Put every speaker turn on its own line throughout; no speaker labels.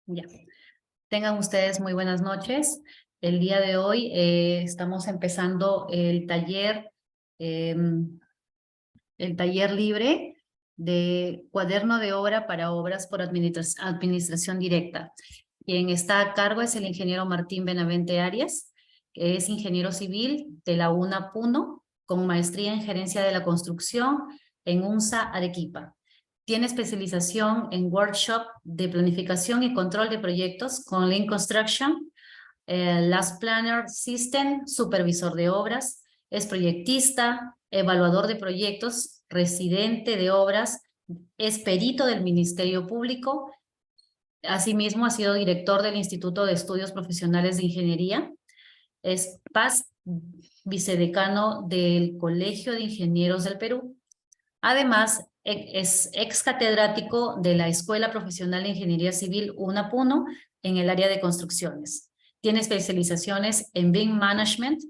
Ya. Tengan ustedes muy buenas noches. El día de hoy estamos empezando el taller libre de cuaderno de obra para obras por administración directa. Quien está a cargo es el ingeniero Martín Benavente Arias, que es ingeniero civil de la UNA Puno, con maestría en gerencia de la construcción en UNSA Arequipa. Tiene especialización en workshop de planificación y control de proyectos con Lean Construction, Last Planner System, supervisor de obras, es proyectista, evaluador de proyectos, residente de obras, es perito del Ministerio Público. Asimismo, ha sido director del Instituto de Estudios Profesionales de Ingeniería, es vicedecano del Colegio de Ingenieros del Perú. Además, es ex catedrático de la Escuela Profesional de Ingeniería Civil UNAPUNO en el área de construcciones. Tiene especializaciones en BIM Management,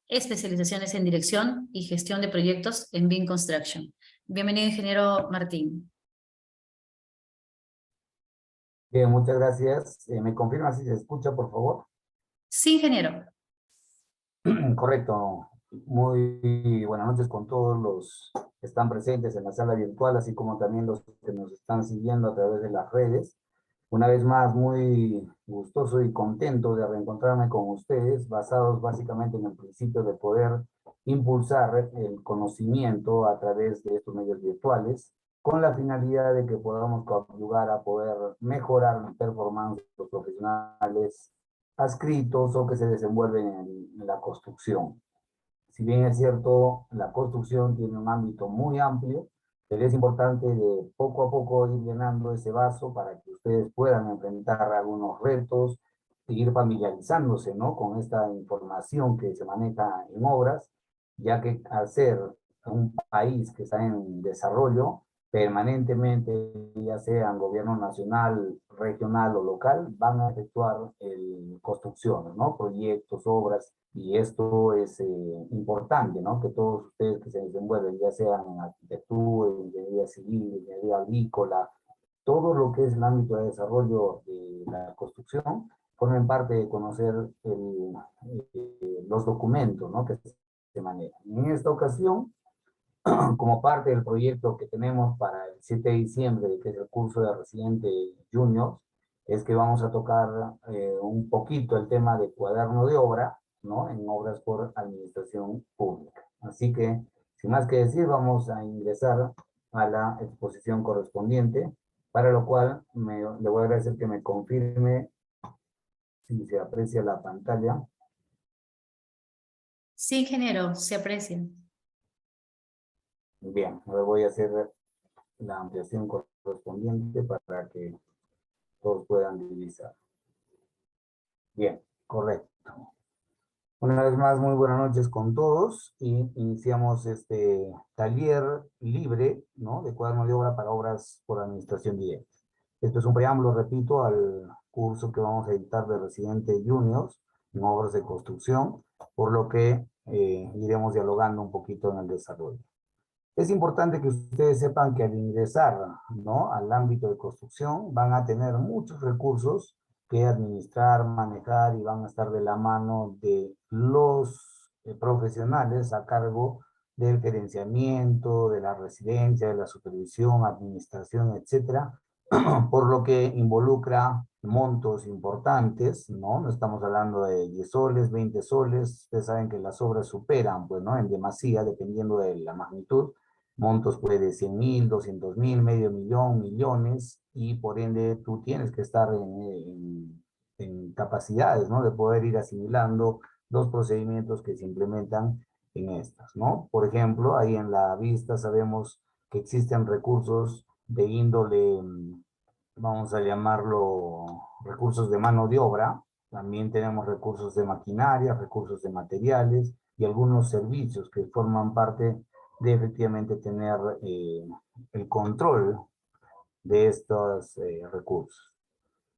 especializaciones en dirección y gestión de proyectos en BIM Construction. Bienvenido, ingeniero Martín.
Bien, muchas gracias. ¿Me confirma si se escucha, por favor?
Sí, ingeniero.
Correcto. Muy buenas noches con todos los que están presentes en la sala virtual, así como también los que nos están siguiendo a través de las redes. Una vez más, muy gustoso y contento de reencontrarme con ustedes, basados básicamente en el principio de poder impulsar el conocimiento a través de estos medios virtuales, con la finalidad de que podamos ayudar a poder mejorar la performance de los profesionales adscritos o que se desenvuelven en la construcción. Si bien es cierto, la construcción tiene un ámbito muy amplio, pero es importante de poco a poco ir llenando ese vaso para que ustedes puedan enfrentar algunos retos, seguir familiarizándose, ¿no?, con esta información que se maneja en obras, ya que al ser un país que está en desarrollo, permanentemente, ya sean gobierno nacional, regional o local, van a efectuar construcciones, ¿no?, proyectos, obras, y esto es importante, ¿no?, que todos ustedes que se desenvuelven, ya sean en arquitectura, ingeniería civil, ingeniería agrícola, todo lo que es el ámbito de desarrollo de la construcción, formen parte de conocer los documentos, ¿no?, que se manejan. En esta ocasión, como parte del proyecto que tenemos para el 7 de diciembre, que es el curso de Residente Junior, es que vamos a tocar un poquito el tema de cuaderno de obra, ¿no?, en obras por administración pública. Así que, sin más que decir, vamos a ingresar a la exposición correspondiente, para lo cual le voy a agradecer que me confirme si se aprecia la pantalla.
Sí, ingeniero, se aprecia.
Bien, ahora voy a hacer la ampliación correspondiente para que todos puedan divisar. Bien, correcto. Una vez más, muy buenas noches con todos y iniciamos este taller libre, ¿no?, de cuaderno de obra para obras por administración directa. Esto es un preámbulo, repito, al curso que vamos a dictar de Residente Juniors en obras de construcción, por lo que iremos dialogando un poquito en el desarrollo. Es importante que ustedes sepan que al ingresar, ¿no?, al ámbito de construcción van a tener muchos recursos que administrar, manejar, y van a estar de la mano de los profesionales a cargo del gerenciamiento, de la residencia, de la supervisión, administración, etcétera, por lo que involucra montos importantes, ¿no? No estamos hablando de 10 soles, 20 soles, ustedes saben que las obras superan, pues, ¿no?, en demasía, dependiendo de la magnitud. Montos puede de 100.000, 200.000, medio millón, millones, y por ende tú tienes que estar en capacidades, ¿no?, de poder ir asimilando los procedimientos que se implementan en estas, ¿no? Por ejemplo, ahí en la vista sabemos que existen recursos de índole, vamos a llamarlo recursos de mano de obra. También tenemos recursos de maquinaria, recursos de materiales y algunos servicios que forman parte de efectivamente tener el control de estos recursos.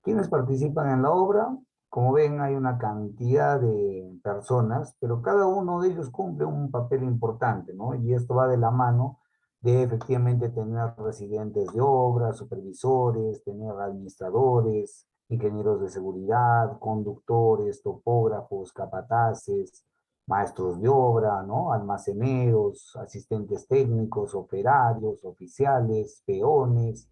¿Quiénes participan en la obra? Como ven, hay una cantidad de personas, pero cada uno de ellos cumple un papel importante, ¿no? Y esto va de la mano de efectivamente tener residentes de obra, supervisores, tener administradores, ingenieros de seguridad, conductores, topógrafos, capataces, maestros de obra, ¿no? Almaceneros, asistentes técnicos, operarios, oficiales, peones.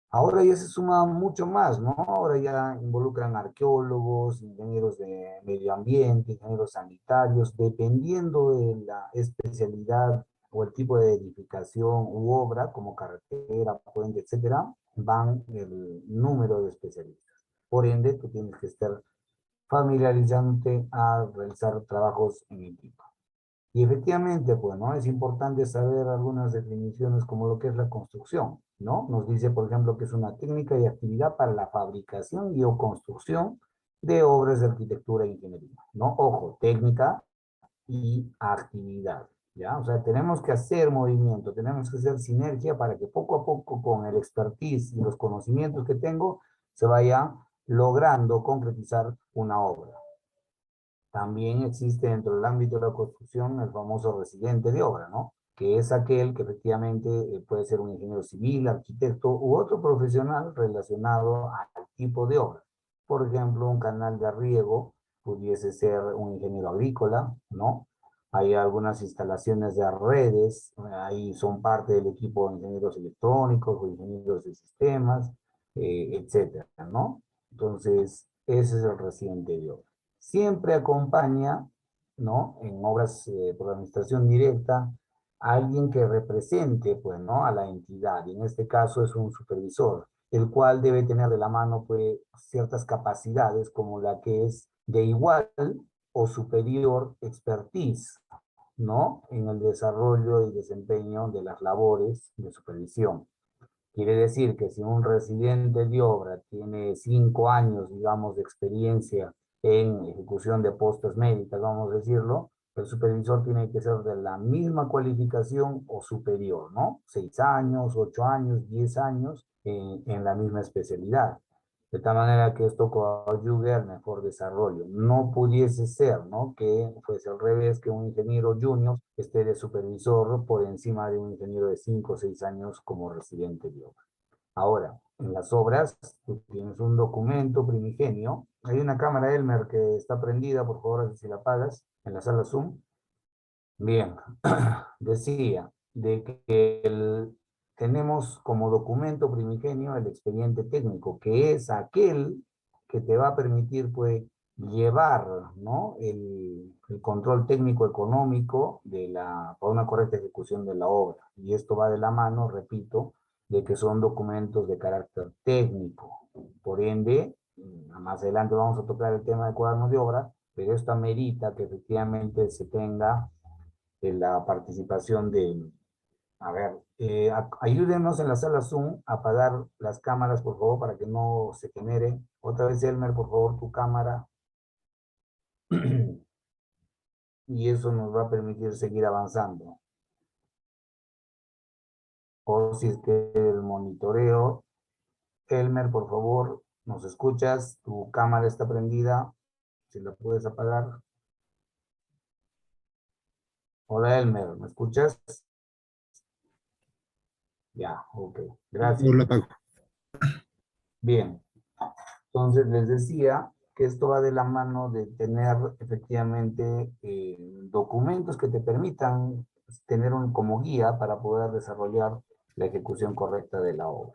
Ahora ya se suma mucho más, ¿no? Ahora ya involucran arqueólogos, ingenieros de medio ambiente, ingenieros sanitarios, dependiendo de la especialidad o el tipo de edificación u obra, como carretera, puente, etcétera, van el número de especialistas. Por ende, tú tienes que estar familiarizándote a realizar trabajos en equipo. Y efectivamente, pues, ¿no? Es importante saber algunas definiciones como lo que es la construcción, ¿no? Nos dice, por ejemplo, que es una técnica y actividad para la fabricación y o construcción de obras de arquitectura e ingeniería, ¿no? Ojo, técnica y actividad, ¿ya? O sea, tenemos que hacer movimiento, tenemos que hacer sinergia para que poco a poco, con el expertise y los conocimientos que tengo, se vaya logrando concretizar una obra. También existe dentro del ámbito de la construcción el famoso residente de obra, ¿no? Que es aquel que efectivamente puede ser un ingeniero civil, arquitecto u otro profesional relacionado al tipo de obra. Por ejemplo, un canal de riego pudiese ser un ingeniero agrícola, ¿no? Hay algunas instalaciones de redes, ahí son parte del equipo de ingenieros electrónicos o ingenieros de sistemas, etcétera, ¿no? Entonces, ese es el residente de obra. Siempre acompaña, ¿no? En obras por administración directa, a alguien que represente, pues, ¿no? A la entidad. Y en este caso es un supervisor, el cual debe tener de la mano, pues, ciertas capacidades como la que es de igual o superior expertise, ¿no? En el desarrollo y desempeño de las labores de supervisión. Quiere decir que si un residente de obra tiene 5 años, digamos, de experiencia en ejecución de postas médicas, vamos a decirlo, el supervisor tiene que ser de la misma cualificación o superior, ¿no? 6 años, 8 años, 10 años en la misma especialidad. De tal manera que esto coadyuve al mejor desarrollo. No pudiese ser, ¿no? Que fuese al revés, que un ingeniero junior esté de supervisor por encima de un ingeniero de 5 o 6 años como residente de obra. Ahora, en las obras, tú tienes un documento primigenio. Hay una cámara Elmer que está prendida, por favor, si la apagas, en la sala Zoom. Bien, decía de que tenemos como documento primigenio el expediente técnico, que es aquel que te va a permitir, pues, llevar, ¿no? El control técnico económico para una correcta ejecución de la obra. Y esto va de la mano, repito, de que son documentos de carácter técnico. Por ende, más adelante vamos a tocar el tema de cuadernos de obra, pero esto amerita que efectivamente se tenga la participación de, a ver, ayúdenos en la sala Zoom a apagar las cámaras, por favor, para que no se genere. Otra vez, Elmer, por favor, tu cámara. Y eso nos va a permitir seguir avanzando. O si es que el monitoreo, Elmer, por favor, ¿nos escuchas? Tu cámara está prendida. Si la puedes apagar. Hola, Elmer, ¿me escuchas? Ya, ok. Gracias.
Hola, Paco.
Bien. Entonces les decía que esto va de la mano de tener efectivamente documentos que te permitan tener como guía para poder desarrollar la ejecución correcta de la obra.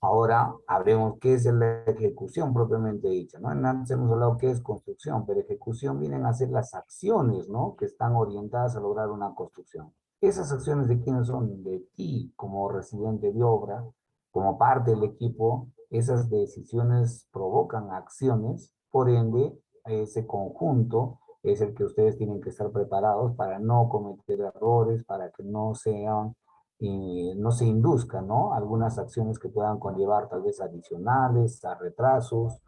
Ahora hablemos qué es la ejecución propiamente dicha, ¿no? Antes hemos hablado qué es construcción, pero ejecución vienen a ser las acciones, ¿no? Que están orientadas a lograr una construcción. ¿Esas acciones de quiénes son? De ti como residente de obra, como parte del equipo. Esas decisiones provocan acciones, por ende, ese conjunto es el que ustedes tienen que estar preparados para no cometer errores, para que no sean y no se induzcan, ¿no? Algunas acciones que puedan conllevar tal vez adicionales, a retrasos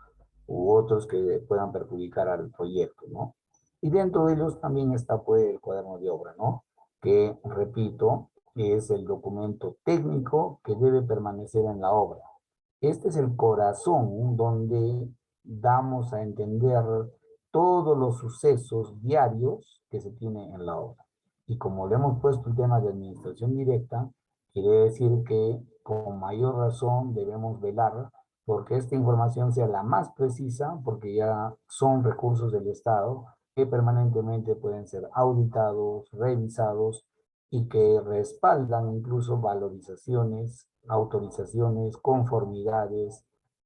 u otros que puedan perjudicar al proyecto, ¿no? Y dentro de ellos también está pues el cuaderno de obra, ¿no? Que, repito, es el documento técnico que debe permanecer en la obra. Este es el corazón donde damos a entender todos los sucesos diarios que se tienen en la obra. Y como le hemos puesto el tema de administración directa, quiere decir que con mayor razón debemos velar porque esta información sea la más precisa, porque ya son recursos del Estado que permanentemente pueden ser auditados, revisados y que respaldan incluso valorizaciones, autorizaciones, conformidades,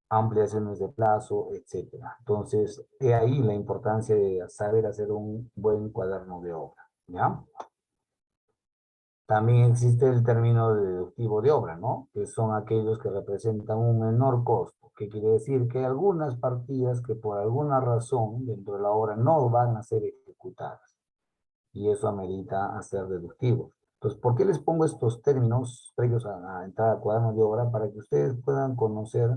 ampliaciones de plazo, etcétera. Entonces, he ahí la importancia de saber hacer un buen cuaderno de obra, ¿ya? También existe el término de deductivo de obra, ¿no? Que son aquellos que representan un menor costo, que quiere decir que hay algunas partidas que por alguna razón dentro de la obra no van a ser ejecutadas y eso amerita hacer deductivos. Entonces, ¿por qué les pongo estos términos previos a entrar al cuaderno de obra? Para que ustedes puedan conocer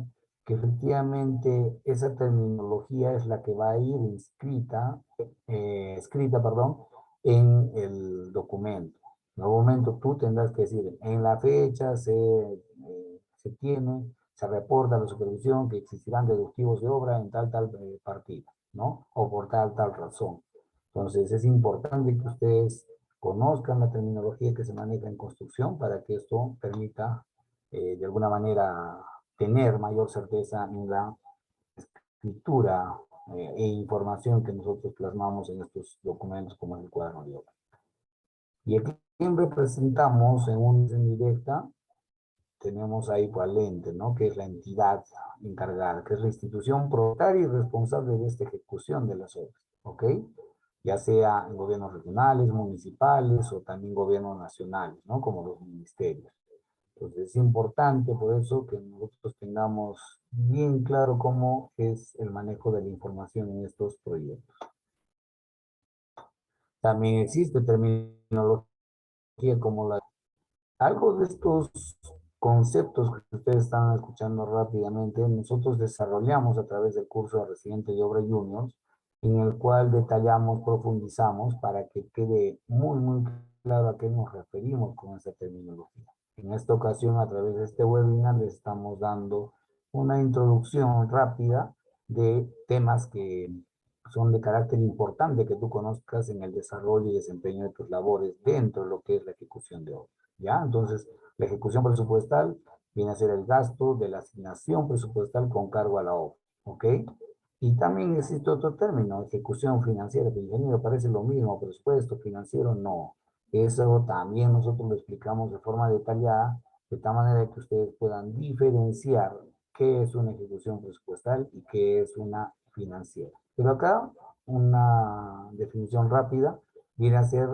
que efectivamente esa terminología es la que va a ir escrita, perdón, en el documento. En algún momento tú tendrás que decir, en la fecha se reporta a la supervisión que existirán deductivos de obra en tal partida, ¿no? O por tal razón. Entonces es importante que ustedes conozcan la terminología que se maneja en construcción para que esto permita de alguna manera tener mayor certeza en la escritura e información que nosotros plasmamos en estos documentos como es el cuaderno de obra. Y aquí representamos en una directa, tenemos ahí al ente, ¿no? Que es la entidad encargada, que es la institución propietaria y responsable de esta ejecución de las obras, ¿ok? Ya sea en gobiernos regionales, municipales o también gobiernos nacionales, ¿no? Como los ministerios. Entonces es importante por eso que nosotros tengamos bien claro cómo es el manejo de la información en estos proyectos. También existe terminología como la... Algo de estos conceptos que ustedes están escuchando rápidamente, nosotros desarrollamos a través del curso de Residente de Obra Juniors, en el cual detallamos, profundizamos para que quede muy claro a qué nos referimos con esa terminología. En esta ocasión, a través de este webinar, les estamos dando una introducción rápida de temas que son de carácter importante que tú conozcas en el desarrollo y desempeño de tus labores dentro de lo que es la ejecución de obra. ¿Ya? Entonces, la ejecución presupuestal viene a ser el gasto de la asignación presupuestal con cargo a la obra, ¿ok? Y también existe otro término, ejecución financiera, que ingeniero parece lo mismo, presupuesto financiero, no. Eso también nosotros lo explicamos de forma detallada, de tal manera que ustedes puedan diferenciar qué es una ejecución presupuestal y qué es una financiera. Pero acá, una definición rápida viene a ser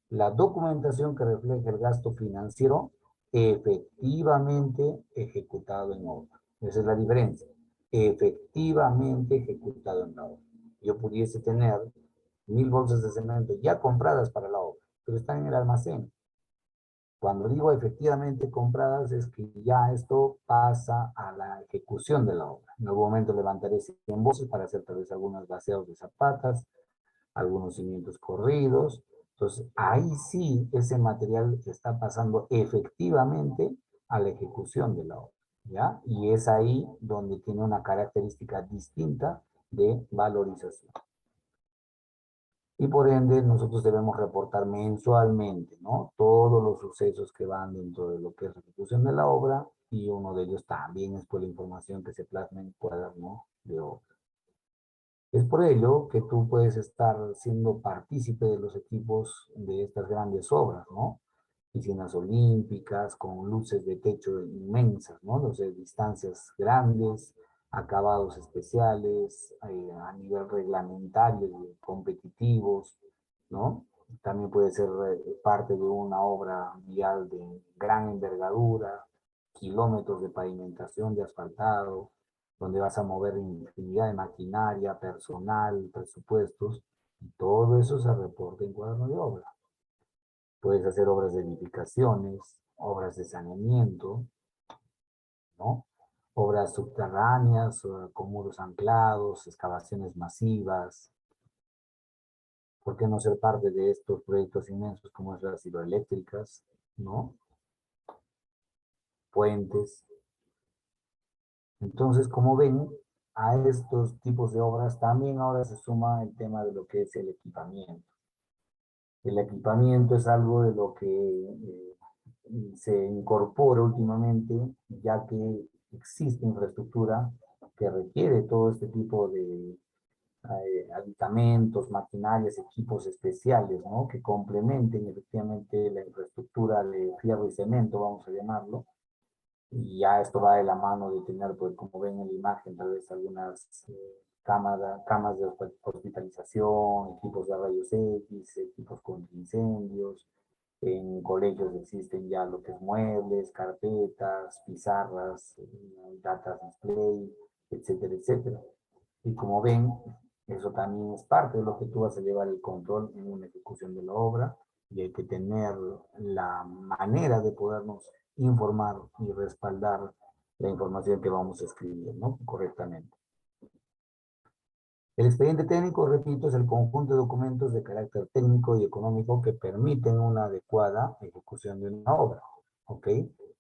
la documentación que refleja el gasto financiero efectivamente ejecutado en obra. Esa es la diferencia. Efectivamente ejecutado en la obra. Yo pudiese tener 1000 bolsas de cemento ya compradas para la obra, pero están en el almacén. Cuando digo efectivamente compradas es que ya esto pasa a la ejecución de la obra. En algún momento levantaré 100 bolsas para hacer tal vez algunos vaciados de zapatas, algunos cimientos corridos. Entonces, ahí sí ese material está pasando efectivamente a la ejecución de la obra, ¿ya? Y es ahí donde tiene una característica distinta de valorización. Y por ende, nosotros debemos reportar mensualmente, ¿no? Todos los sucesos que van dentro de lo que es la ejecución de la obra, y uno de ellos también es por la información que se plasma en el cuaderno de obra. Es por ello que tú puedes estar siendo partícipe de los equipos de estas grandes obras, ¿no? Piscinas olímpicas con luces de techo inmensas, ¿no? O sea, distancias grandes, acabados especiales, a nivel reglamentario y competitivos, ¿no? También puede ser parte de una obra vial de gran envergadura, kilómetros de pavimentación, de asfaltado, donde vas a mover infinidad de maquinaria, personal, presupuestos, y todo eso se reporta en cuaderno de obra. Puedes hacer obras de edificaciones, obras de saneamiento, ¿no? Obras subterráneas, con muros anclados, excavaciones masivas. ¿Por qué no ser parte de estos proyectos inmensos como es las hidroeléctricas, ¿no? Puentes. Entonces, como ven, a estos tipos de obras también ahora se suma el tema de lo que es el equipamiento. El equipamiento es algo de lo que se incorpora últimamente, ya que existe infraestructura que requiere todo este tipo de aditamentos, maquinarias, equipos especiales, ¿no? Que complementen efectivamente la infraestructura de fierro y cemento, vamos a llamarlo. Y ya esto va de la mano de tener, pues, como ven en la imagen, tal vez algunas camas de hospitalización, equipos de rayos X, equipos contra incendios. En colegios existen ya lo que es muebles, carpetas, pizarras, data display, etcétera, etcétera. Y como ven, eso también es parte de lo que tú vas a llevar el control en una ejecución de la obra, y hay que tener la manera de podernos informar y respaldar la información que vamos a escribir, ¿no? Correctamente. El expediente técnico, repito, es el conjunto de documentos de carácter técnico y económico que permiten una adecuada ejecución de una obra, ¿ok?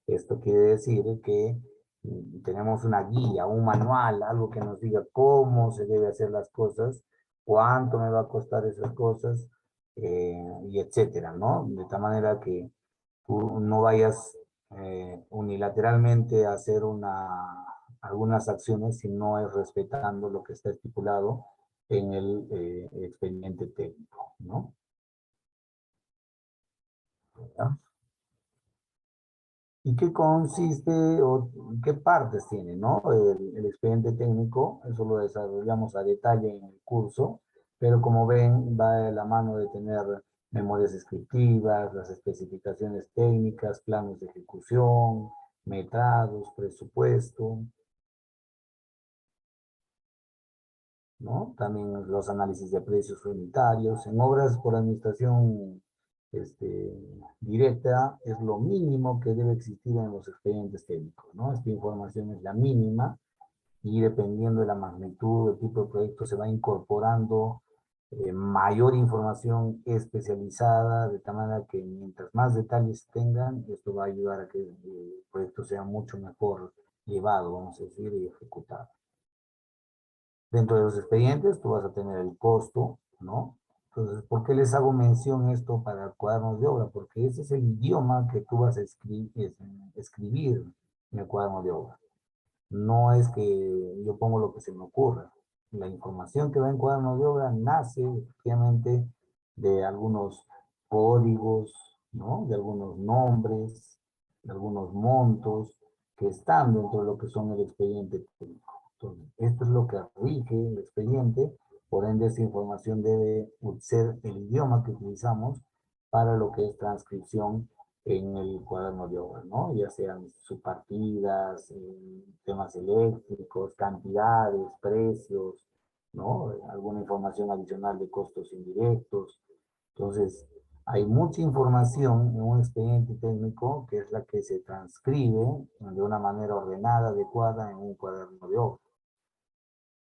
Esto quiere decir que tenemos una guía, un manual, algo que nos diga cómo se debe hacer las cosas, cuánto me va a costar esas cosas, y etcétera, ¿no? De tal manera que tú no vayas unilateralmente a hacer algunas acciones si no es respetando lo que está estipulado en el expediente técnico, ¿no? ¿Ya? ¿Y qué consiste o qué partes tiene, no? El expediente técnico, eso lo desarrollamos a detalle en el curso, pero como ven, va de la mano de tener memorias descriptivas, las especificaciones técnicas, planos de ejecución, metrados, presupuesto, ¿no? También los análisis de precios unitarios. En obras por administración directa es lo mínimo que debe existir en los expedientes técnicos, ¿no? Esta información es la mínima y dependiendo de la magnitud, del tipo de proyecto, se va incorporando mayor información especializada, de tal manera que mientras más detalles tengan, esto va a ayudar a que el proyecto sea mucho mejor llevado, vamos a decir, y ejecutado. Dentro de los expedientes, tú vas a tener el costo, ¿no? Entonces, ¿por qué les hago mención esto para cuadernos de obra? Porque ese es el idioma que tú vas a escribir en el cuaderno de obra. No es que yo pongo lo que se me ocurra. La información que va en cuaderno de obra nace efectivamente de algunos códigos, ¿no? De algunos nombres, de algunos montos que están dentro de lo que son el expediente técnico. Entonces, esto es lo que rige el expediente, por ende esa información debe ser el idioma que utilizamos para lo que es transcripción en el cuaderno de obra, ¿no? Ya sean subpartidas, temas eléctricos, cantidades, precios, ¿no? Alguna información adicional de costos indirectos. Entonces, hay mucha información en un expediente técnico que es la que se transcribe de una manera ordenada, adecuada en un cuaderno de obra.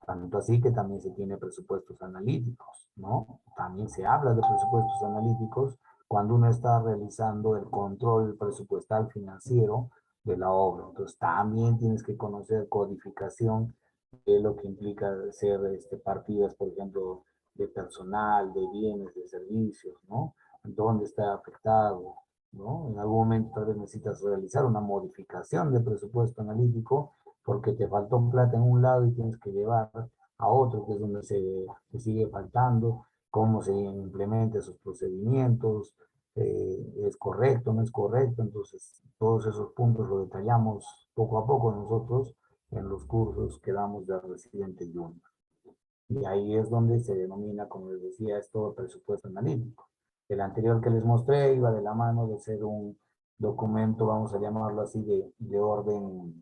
Tanto así que también se tiene presupuestos analíticos, ¿no? También se habla de presupuestos analíticos cuando uno está realizando el control presupuestal financiero de la obra. Entonces también tienes que conocer codificación de lo que implica ser partidas, por ejemplo, de personal, de bienes, de servicios, ¿no? Dónde está afectado, ¿no? En algún momento tal vez necesitas realizar una modificación de presupuesto analítico porque te faltó plata en un lado y tienes que llevar a otro, que es donde se sigue faltando, cómo se implementan esos procedimientos, es correcto, no es correcto. Entonces, todos esos puntos los detallamos poco a poco nosotros en los cursos que damos de Residente Junior. Y ahí es donde se denomina, como les decía, esto presupuesto analítico. El anterior que les mostré iba de la mano de ser un documento, vamos a llamarlo así, de orden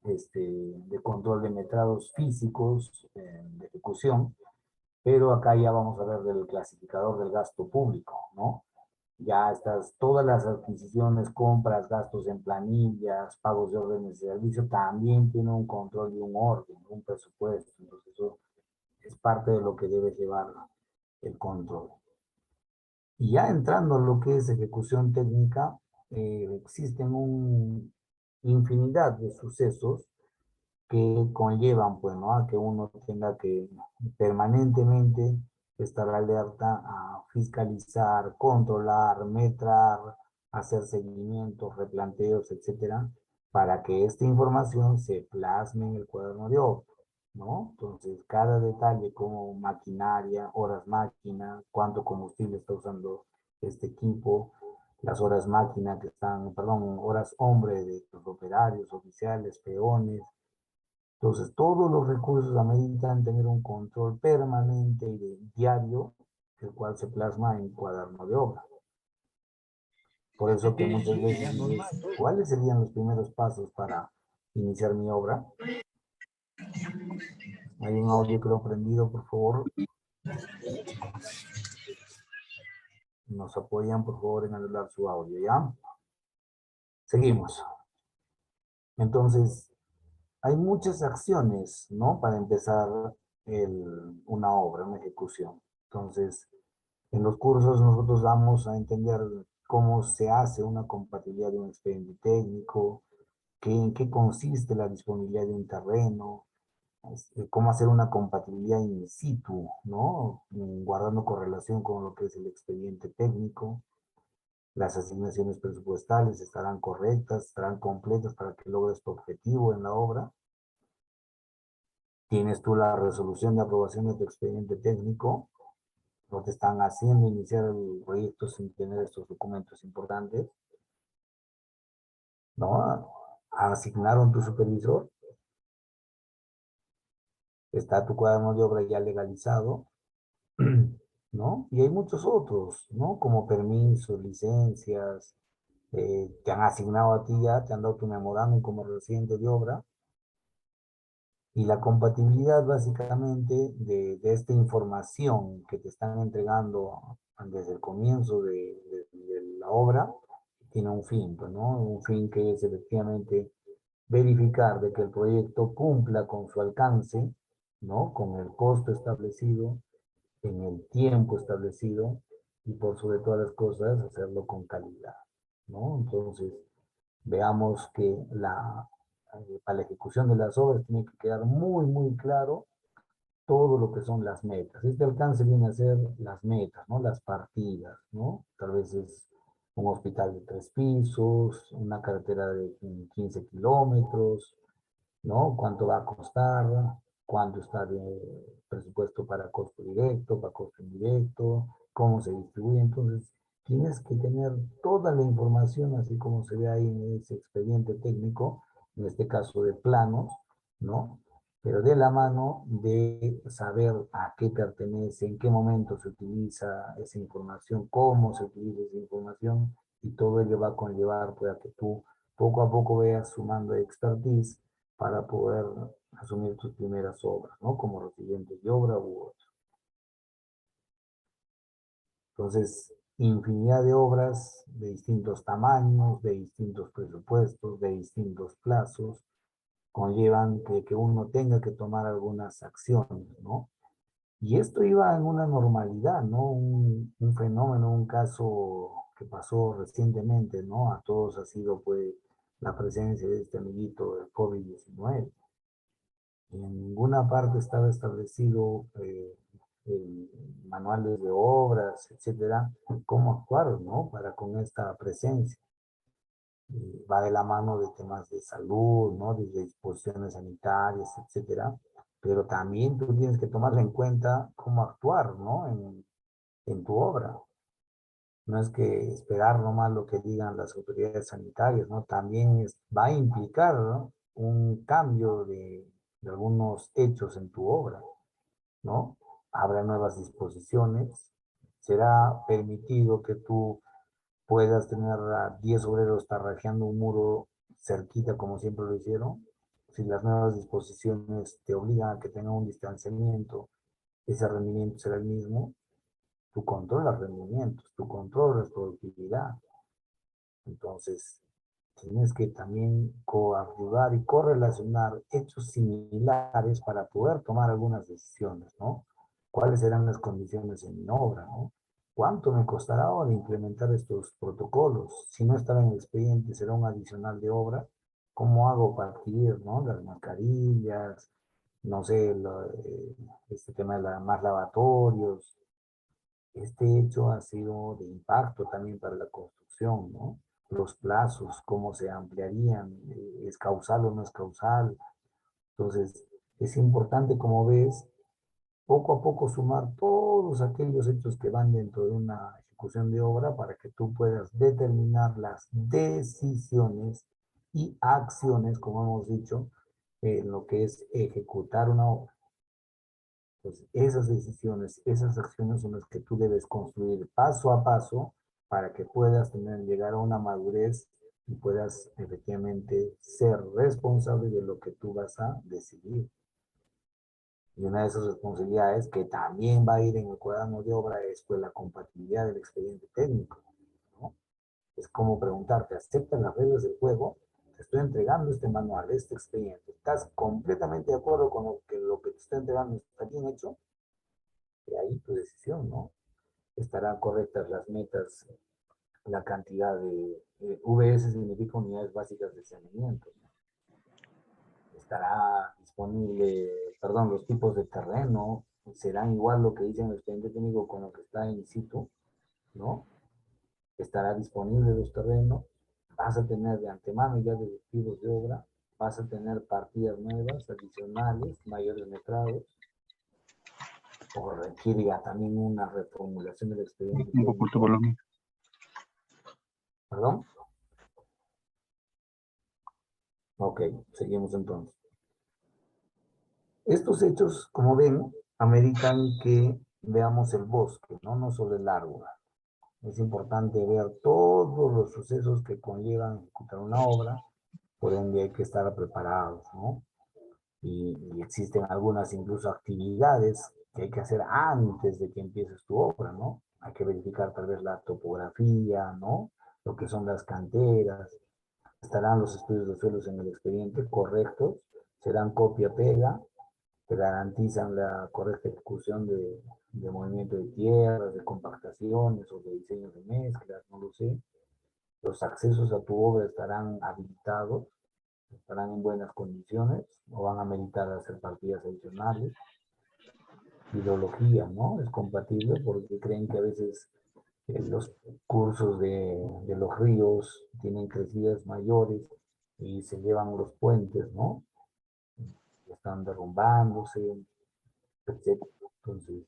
de control de metrados físicos de ejecución, pero acá ya vamos a ver del clasificador del gasto público, ¿no? Ya estas, todas las adquisiciones, compras, gastos en planillas, pagos de órdenes de servicio, también tiene un control y un orden, un presupuesto. Entonces eso es parte de lo que debe llevar el control. Y ya entrando en lo que es ejecución técnica, existen infinidad de sucesos que conllevan, pues, ¿no? A que uno tenga que permanentemente estar alerta a fiscalizar, controlar, metrar, hacer seguimientos, replanteos, etcétera, para que esta información se plasme en el cuaderno de obra, ¿no? Entonces, cada detalle como maquinaria, horas máquina, cuánto combustible está usando este equipo, las horas máquina que están, perdón, horas hombre de los operarios, oficiales, peones. Entonces, todos los recursos ameritan tener un control permanente y diario, el cual se plasma en cuaderno de obra. Por eso que muchas veces dices, ¿cuáles serían los primeros pasos para iniciar mi obra? Hay un audio que lo he prendido, por favor. Nos apoyan, por favor, en anular su audio, ¿ya? Seguimos. Entonces, hay muchas acciones, ¿no? Para empezar una obra, una ejecución. Entonces, en los cursos nosotros vamos a entender cómo se hace una compatibilidad de un expediente técnico, en qué consiste la disponibilidad de un terreno, cómo hacer una compatibilidad in situ, ¿no? Guardando correlación con lo que es el expediente técnico. Las asignaciones presupuestales estarán correctas, estarán completas para que logres tu objetivo en la obra. Tienes tú la resolución de aprobación de tu expediente técnico. No te están haciendo iniciar el proyecto sin tener estos documentos importantes. ¿No? Asignaron tu supervisor. Está tu cuaderno de obra ya legalizado. ¿No? Y hay muchos otros, ¿no? Como permisos, licencias, te han asignado a ti ya, te han dado tu memorándum como residente de obra, y la compatibilidad básicamente de esta información que te están entregando desde el comienzo de la obra, tiene un fin, pues, ¿no? Un fin que es efectivamente verificar de que el proyecto cumpla con su alcance, ¿no? Con el costo establecido, en el tiempo establecido y por sobre todas las cosas hacerlo con calidad, ¿no? Entonces, veamos que para la ejecución de las obras tiene que quedar muy, muy claro todo lo que son las metas. Este alcance viene a ser las metas, ¿no? Las partidas, ¿no? Tal vez es un hospital de 3 pisos, una carretera de 15 kilómetros, ¿no? ¿Cuánto va a costar? ¿Cuánto está de presupuesto para costo directo, para costo indirecto? ¿Cómo se distribuye? Entonces, tienes que tener toda la información, así como se ve ahí en ese expediente técnico, en este caso de planos, ¿no? Pero de la mano de saber a qué pertenece, en qué momento se utiliza esa información, cómo se utiliza esa información, y todo ello va a conllevar pues, a que tú poco a poco veas sumando expertise para poder asumir tus primeras obras, ¿no? Como residentes de obra u otro. Entonces, infinidad de obras de distintos tamaños, de distintos presupuestos, de distintos plazos, conllevan que uno tenga que tomar algunas acciones, ¿no? Y esto iba en una normalidad, ¿no? Un fenómeno, un caso que pasó recientemente, ¿no? A todos ha sido, pues, la presencia de este amiguito del COVID-19. En ninguna parte estaba establecido manuales de obras, etcétera, cómo actuar, ¿no? Para con esta presencia. Va de la mano de temas de salud, ¿no? De disposiciones sanitarias, etcétera. Pero también tú tienes que tomar en cuenta cómo actuar, ¿no? En tu obra. No es que esperar nomás lo que digan las autoridades sanitarias, ¿no? También va a implicar, ¿no? Un cambio de algunos hechos en tu obra, ¿no? Habrá nuevas disposiciones, será permitido que tú puedas tener a 10 obreros tarrajeando un muro cerquita como siempre lo hicieron. Si las nuevas disposiciones te obligan a que tenga un distanciamiento, ese rendimiento será el mismo. Tú controlas rendimientos, tú controlas productividad. Entonces, tienes que también coadyuvar y correlacionar hechos similares para poder tomar algunas decisiones, ¿no? ¿Cuáles serán las condiciones en mi obra, ¿no? ¿Cuánto me costará ahora implementar estos protocolos? Si no estaba en el expediente, será un adicional de obra. ¿Cómo hago para adquirir, ¿no? Las mascarillas, no sé, este tema de más lavatorios. Este hecho ha sido de impacto también para la construcción, ¿no? los plazos, cómo se ampliarían, es causal o no es causal. Entonces, es importante, como ves, poco a poco sumar todos aquellos hechos que van dentro de una ejecución de obra para que tú puedas determinar las decisiones y acciones, como hemos dicho, en lo que es ejecutar una obra. Pues esas decisiones, esas acciones son las que tú debes construir paso a paso para que puedas llegar a una madurez y puedas efectivamente ser responsable de lo que tú vas a decidir. Y una de esas responsabilidades que también va a ir en el cuaderno de obra es pues la compatibilidad del expediente técnico, ¿no? Es como preguntarte, ¿aceptas las reglas del juego? Te estoy entregando este manual, este expediente. ¿Estás completamente de acuerdo con lo que te estoy entregando está bien hecho? Y ahí tu decisión, ¿no? Estarán correctas las metas, la cantidad de VS significa unidades básicas de saneamiento, ¿no? Estará disponible, perdón, los tipos de terreno, serán igual lo que dice en el expediente técnico con lo que está in situ, ¿no? Estará disponible los terrenos, vas a tener de antemano ya directivos de obra, vas a tener partidas nuevas, adicionales, mayores metrados, o requiere ya también una reformulación del expediente
Un poco
técnico. ¿Perdón? Ok, seguimos entonces. Estos hechos, como ven, ameritan que veamos el bosque, ¿no? No solo el árbol. Es importante ver todos los sucesos que conllevan ejecutar una obra, por ende hay que estar preparados, ¿no? Y existen algunas incluso actividades que hay que hacer antes de que empieces tu obra, ¿no? Hay que verificar tal vez la topografía, ¿no? Lo que son las canteras, estarán los estudios de suelos en el expediente correctos, serán copia-pega, que garantizan la correcta ejecución de movimiento de tierras, de compactaciones o de diseños de mezclas, no lo sé. Los accesos a tu obra estarán habilitados, estarán en buenas condiciones, o van a meritar hacer partidas adicionales. Hidrología, ¿no? Es compatible porque creen que a veces los cursos de los ríos tienen crecidas mayores y se llevan los puentes, ¿no? Están derrumbándose, etc. Entonces,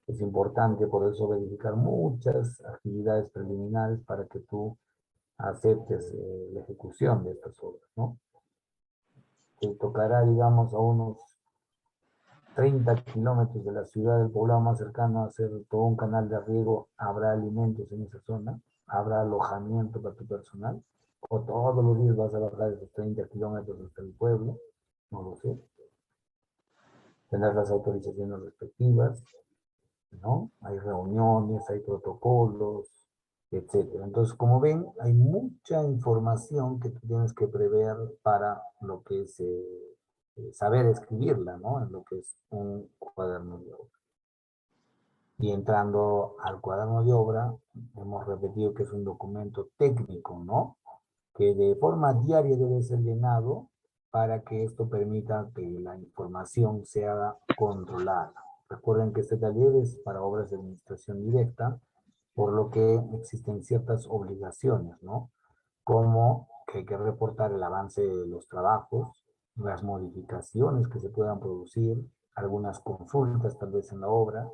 es importante por eso verificar muchas actividades preliminares para que tú aceptes la ejecución de estas obras, ¿no? Te tocará, digamos, a unos 30 kilómetros de la ciudad del poblado más cercano hacer todo un canal de riego. ¿Habrá alimentos en esa zona? ¿Habrá alojamiento para tu personal? ¿O todos los días vas a bajar esos 30 kilómetros hasta el pueblo? No lo sé. Tendrás las autorizaciones respectivas, ¿no? Hay reuniones, hay protocolos, etcétera. Entonces, como ven, hay mucha información que tú tienes que prever para lo que es saber escribirla, ¿no? En lo que es un cuaderno de obra. Y entrando al cuaderno de obra, hemos repetido que es un documento técnico, ¿no? Que de forma diaria debe ser llenado para que esto permita que la información sea controlada. Recuerden que este taller es para obras de administración directa, por lo que existen ciertas obligaciones, ¿no? Como que hay que reportar el avance de los trabajos, las modificaciones que se puedan producir, algunas consultas tal vez en la obra,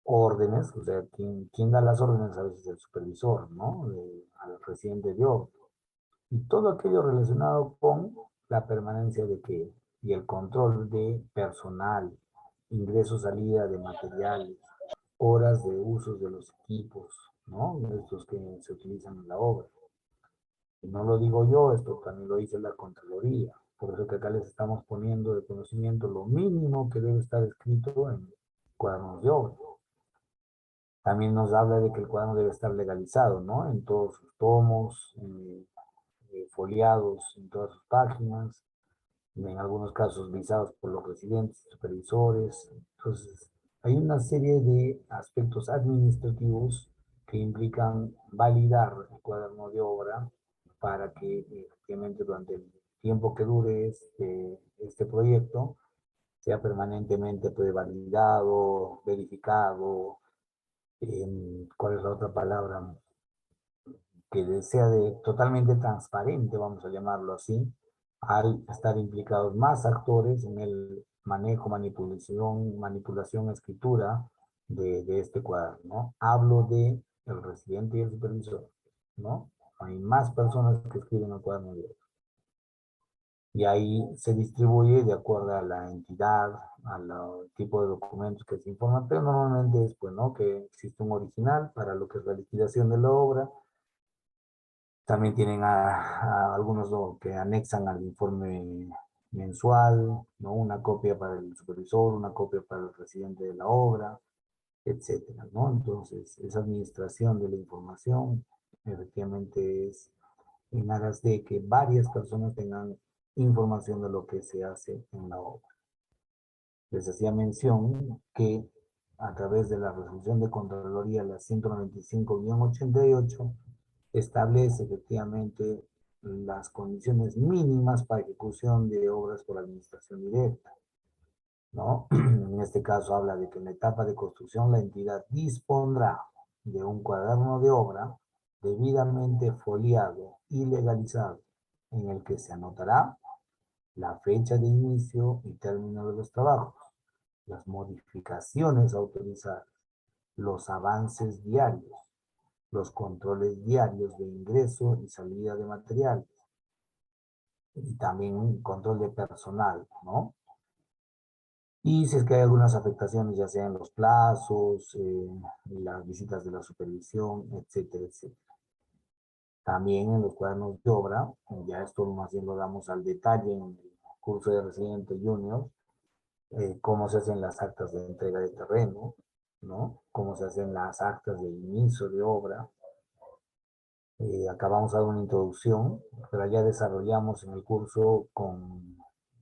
órdenes, o sea, quien da las órdenes a veces es el supervisor, ¿no? Al residente de obra. Y todo aquello relacionado con la permanencia de que, y el control de personal, ingreso, salida de materiales, horas de uso de los equipos, ¿no? Estos que se utilizan en la obra. Y no lo digo yo, esto también lo dice la Contraloría. Por eso que acá les estamos poniendo de conocimiento lo mínimo que debe estar escrito en cuadernos de obra. También nos habla de que el cuaderno debe estar legalizado, ¿no? En todos sus tomos, foliados en todas sus páginas, en algunos casos visados por los residentes, supervisores. Entonces, hay una serie de aspectos administrativos que implican validar el cuaderno de obra para que efectivamente durante el tiempo que dure este proyecto sea permanentemente pues, validado, verificado. ¿Cuál es la otra palabra? que sea totalmente transparente, vamos a llamarlo así, al estar implicados más actores en el manejo, manipulación, escritura de este cuaderno, ¿no? Hablo de el residente y el supervisor, ¿no? Hay más personas que escriben el cuaderno de obra. Y ahí se distribuye de acuerdo a la entidad, al tipo de documentos que se informan, pero normalmente es, pues, ¿no? Que existe un original para lo que es la liquidación de la obra. También tienen a algunos que anexan al informe mensual, ¿no? Una copia para el supervisor, una copia para el residente de la obra, etcétera, ¿no? Entonces, esa administración de la información efectivamente es en aras de que varias personas tengan información de lo que se hace en la obra. Les hacía mención que a través de la resolución de Contraloría, la 195-88, establece efectivamente las condiciones mínimas para ejecución de obras por administración directa, ¿no? En este caso habla de que en la etapa de construcción la entidad dispondrá de un cuaderno de obra debidamente foliado y legalizado, en el que se anotará la fecha de inicio y término de los trabajos, las modificaciones autorizadas, los avances diarios, los controles diarios de ingreso y salida de materiales, y también un control de personal, ¿no? Y si es que hay algunas afectaciones, ya sea en los plazos, las visitas de la supervisión, etcétera, etcétera. También en los cuadernos de obra, ya esto más bien lo damos al detalle en el curso de Residente Junior, cómo se hacen las actas de entrega de terreno, ¿no? Cómo se hacen las actas de inicio de obra. Acá vamos a dar una introducción, pero ya desarrollamos en el curso con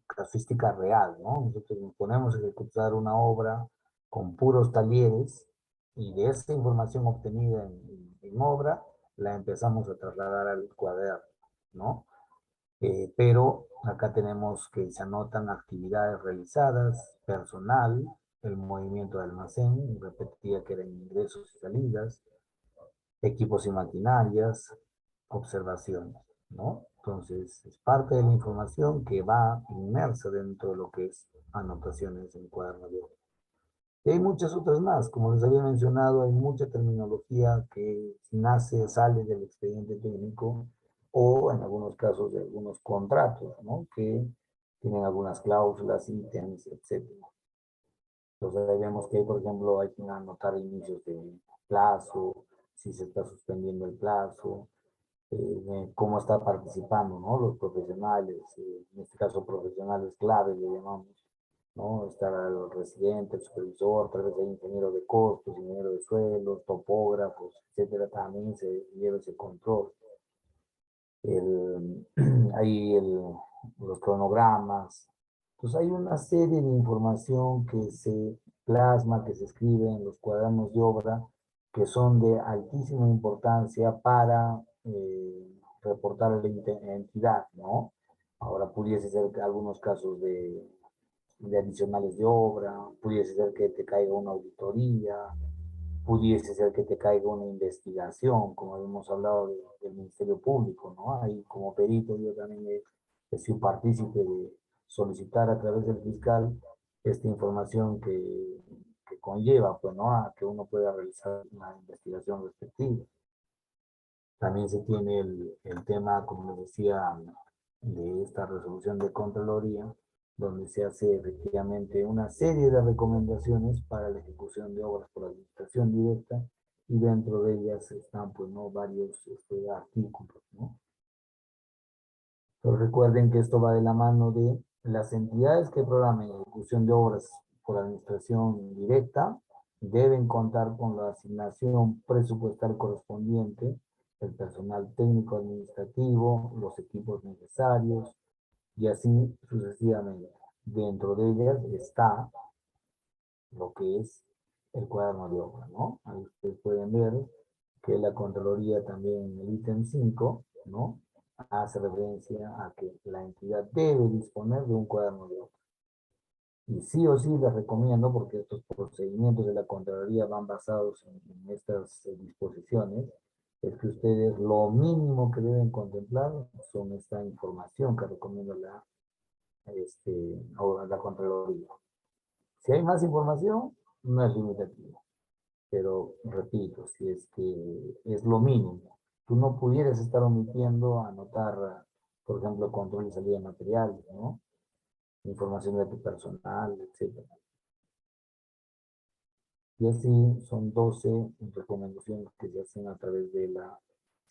casuística real, ¿no? Nosotros nos ponemos a ejecutar una obra con puros talleres y de esa información obtenida en obra la empezamos a trasladar al cuaderno, ¿no? Pero acá tenemos que se anotan actividades realizadas, personal, el movimiento de almacén, repetía que eran ingresos y salidas, equipos y maquinarias, observaciones, ¿no? Entonces, es parte de la información que va inmersa dentro de lo que es anotaciones en cuaderno de obra. Y hay muchas otras más, como les había mencionado, hay mucha terminología que nace, sale del expediente técnico o en algunos casos de algunos contratos, ¿no? Que tienen algunas cláusulas, ítems, etcétera. Entonces ahí vemos que, por ejemplo, hay que anotar inicios de plazo, si se está suspendiendo el plazo, cómo está participando, ¿no? Los profesionales, en este caso profesionales claves le llamamos, ¿no? Está el residente, el supervisor, tal vez hay ingeniero de costos, ingeniero de suelos, topógrafos, etcétera, también se lleva ese control. Hay los cronogramas. Entonces hay una serie de información que se plasma, que se escribe en los cuadernos de obra, que son de altísima importancia para reportar a la entidad, ¿no? Ahora pudiese ser que algunos casos de adicionales de obra, pudiese ser que te caiga una auditoría, pudiese ser que te caiga una investigación, como hemos hablado del Ministerio Público, ¿no? Ahí como perito yo también he sido partícipe de solicitar a través del fiscal esta información que conlleva, pues, ¿no? A que uno pueda realizar una investigación respectiva. También se tiene el tema, como les decía, de esta resolución de Contraloría, donde se hace efectivamente una serie de recomendaciones para la ejecución de obras por administración directa y dentro de ellas están, pues, ¿no? Varios artículos, ¿no? Pero recuerden que esto va de la mano de las entidades que programen la ejecución de obras por administración directa, deben contar con la asignación presupuestal correspondiente, el personal técnico administrativo, los equipos necesarios y así sucesivamente. Dentro de ellas está lo que es el cuaderno de obra, ¿no? Ahí ustedes pueden ver que la Contraloría también en el ítem 5, ¿no? Hace referencia a que la entidad debe disponer de un cuaderno de obra. Y sí o sí les recomiendo, porque estos procedimientos de la Contraloría van basados en estas disposiciones, es que ustedes lo mínimo que deben contemplar son esta información que recomienda la Contraloría. Si hay más información, no es limitativo. Pero, repito, si es que es lo mínimo, tú no pudieras estar omitiendo anotar, por ejemplo, control y salida de materiales, ¿no? Información de tu personal, etcétera. Y así son 12 recomendaciones que se hacen a través de la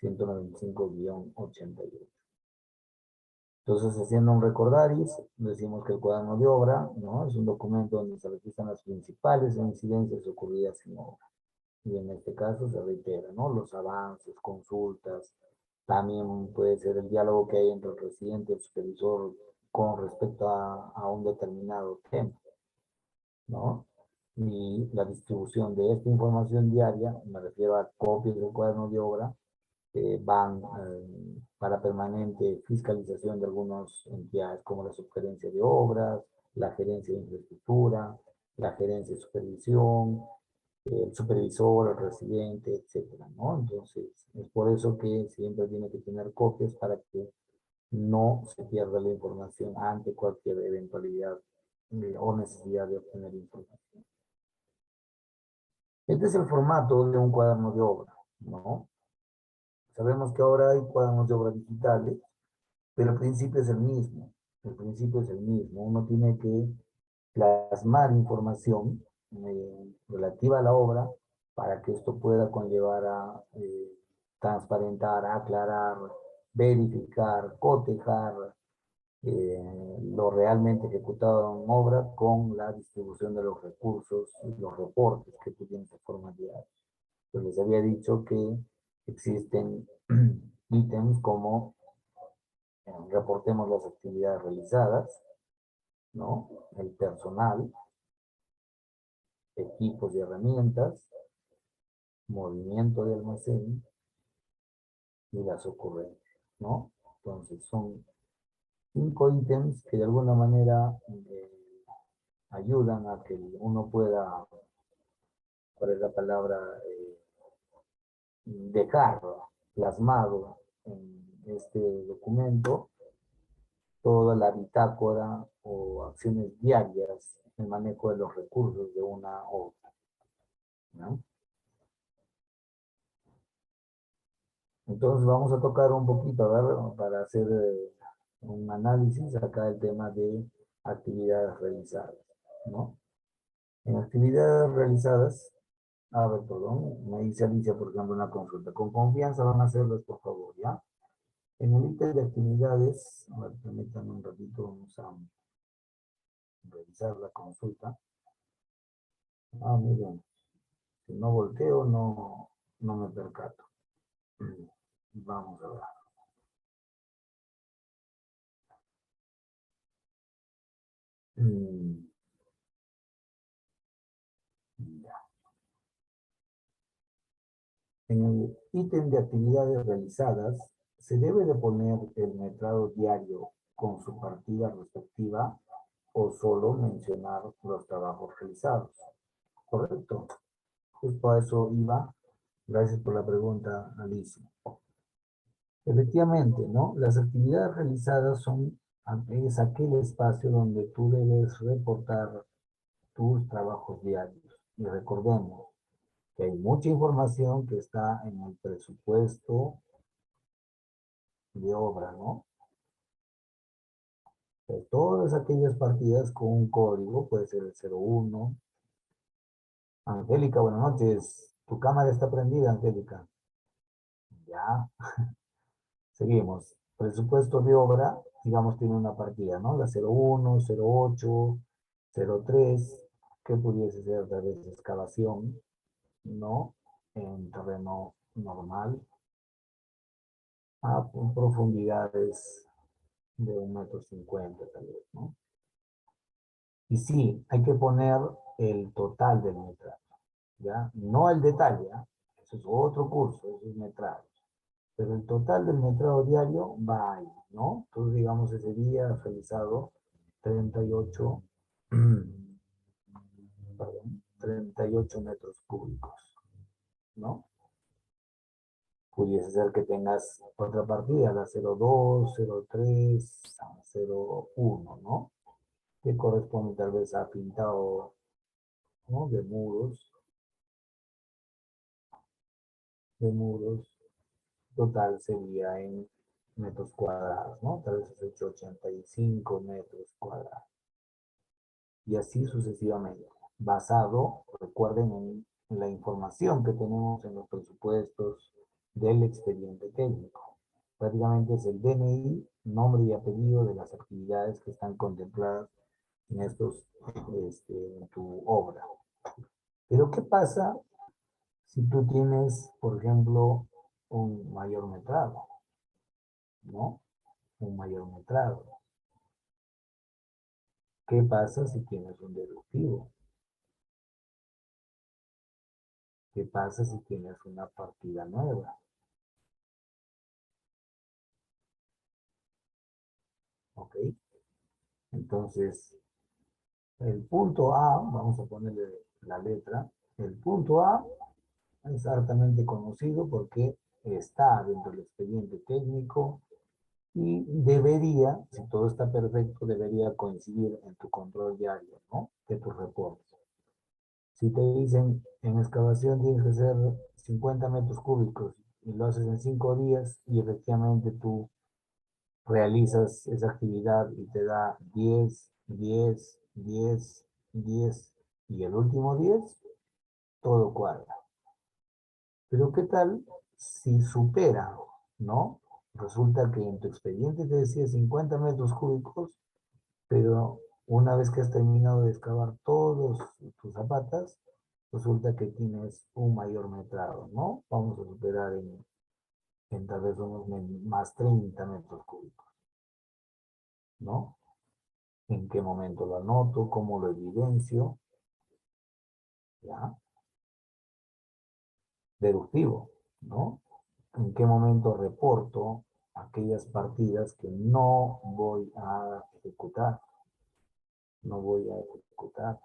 195-88. Entonces, haciendo un recordaris, decimos que el cuaderno de obra, ¿no? Es un documento donde se registran las principales incidencias ocurridas en obra. Y en este caso se reitera, ¿no? Los avances, consultas, también puede ser el diálogo que hay entre el residente y el supervisor con respecto a un determinado tema, ¿no? Y la distribución de esta información diaria, me refiero a copias del cuaderno de obra, van para permanente fiscalización de algunas entidades como la subgerencia de obras, la gerencia de infraestructura, la gerencia de supervisión, el supervisor, el residente, etcétera, ¿no? Entonces, es por eso que siempre tiene que tener copias para que no se pierda la información ante cualquier eventualidad o necesidad de obtener información. Este es el formato de un cuaderno de obra, ¿no? Sabemos que ahora hay cuadernos de obra digitales, pero el principio es el mismo. El principio es el mismo. Uno tiene que plasmar información relativa a la obra para que esto pueda conllevar a transparentar, aclarar, verificar, cotejar lo realmente ejecutado en obra con la distribución de los recursos y los reportes que tú tienes de forma diaria. Pues les había dicho que existen ítems como reportemos las actividades realizadas, ¿no? El personal, equipos y herramientas, movimiento de almacén y las ocurrencias, ¿no? Entonces son 5 ítems que de alguna manera ayudan a que uno pueda, ¿cuál es la palabra? Dejar plasmado en este documento toda la bitácora o acciones diarias en el manejo de los recursos de una obra, ¿no? Entonces vamos a tocar un poquito, a ver, para hacer un análisis acá el tema de actividades realizadas, ¿no? En actividades realizadas, a ver, perdón, me dice Alicia, por ejemplo, una consulta. Con confianza van a hacerlas, por favor, ¿ya? En el ítem de actividades, a ver, permítanme un ratito, vamos a revisar la consulta. Ah, miren, si no volteo, no me percato. Vamos a ver. Ya. En el ítem de actividades realizadas, se debe de poner el metrado diario con su partida respectiva o solo mencionar los trabajos realizados. ¿Correcto? Justo a eso iba. Gracias por la pregunta, Alicia. Efectivamente, ¿no? Las actividades realizadas es aquel espacio donde tú debes reportar tus trabajos diarios. Y recordemos que hay mucha información que está en el presupuesto de obra, ¿no? De todas aquellas partidas con un código, puede ser el 01. Angélica, buenas noches. Tu cámara está prendida, Angélica. Ya. Seguimos. Presupuesto de obra, digamos, tiene una partida, ¿no? La 01, 08, 03, que pudiese ser de vez excavación, ¿no? En terreno normal, a profundidades de 1,50 m tal vez, ¿no? Y sí, hay que poner el total del metraje, ¿ya? No el detalle, ¿ya? Eso es otro curso, eso es metraje. Pero el total del metrado diario va ahí, ¿no? Entonces, digamos, ese día has realizado 38, perdón, 38 metros cúbicos, ¿no? pudiese ser que tengas otra partida, la 02, 03, 01, ¿no? Que corresponde tal vez a pintado, ¿no? De muros. Total sería en metros cuadrados, ¿no? Tal vez has hecho 85 metros cuadrados. Y así sucesivamente, basado, recuerden, en la información que tenemos en los presupuestos del expediente técnico. Prácticamente es el DNI, nombre y apellido de las actividades que están contempladas en estos, en tu obra. Pero ¿qué pasa si tú tienes, por ejemplo, un mayor metrado? ¿No? Un mayor metrado. ¿Qué pasa si tienes un deductivo? ¿Qué pasa si tienes una partida nueva? ¿Ok? Entonces, el punto A, vamos a ponerle la letra, el punto A es altamente conocido porque está dentro del expediente técnico y debería, si todo está perfecto, debería coincidir en tu control diario, ¿no? De tus reportes. Si te dicen en excavación tienes que hacer 50 metros cúbicos y lo haces en 5 días y efectivamente tú realizas esa actividad y te da 10, 10, 10, 10 y el último 10, todo cuadra. Pero ¿qué tal si supera, no? Resulta que en tu expediente te decía 50 metros cúbicos, pero una vez que has terminado de excavar todos tus zapatas, resulta que tienes un mayor metrado, ¿no? Vamos a superar en tal vez unos más 30 metros cúbicos, ¿no? ¿En qué momento lo anoto? ¿Cómo lo evidencio? ¿Ya? Deductivo, ¿no? ¿En qué momento reporto aquellas partidas que no voy a ejecutar? No voy a ejecutar.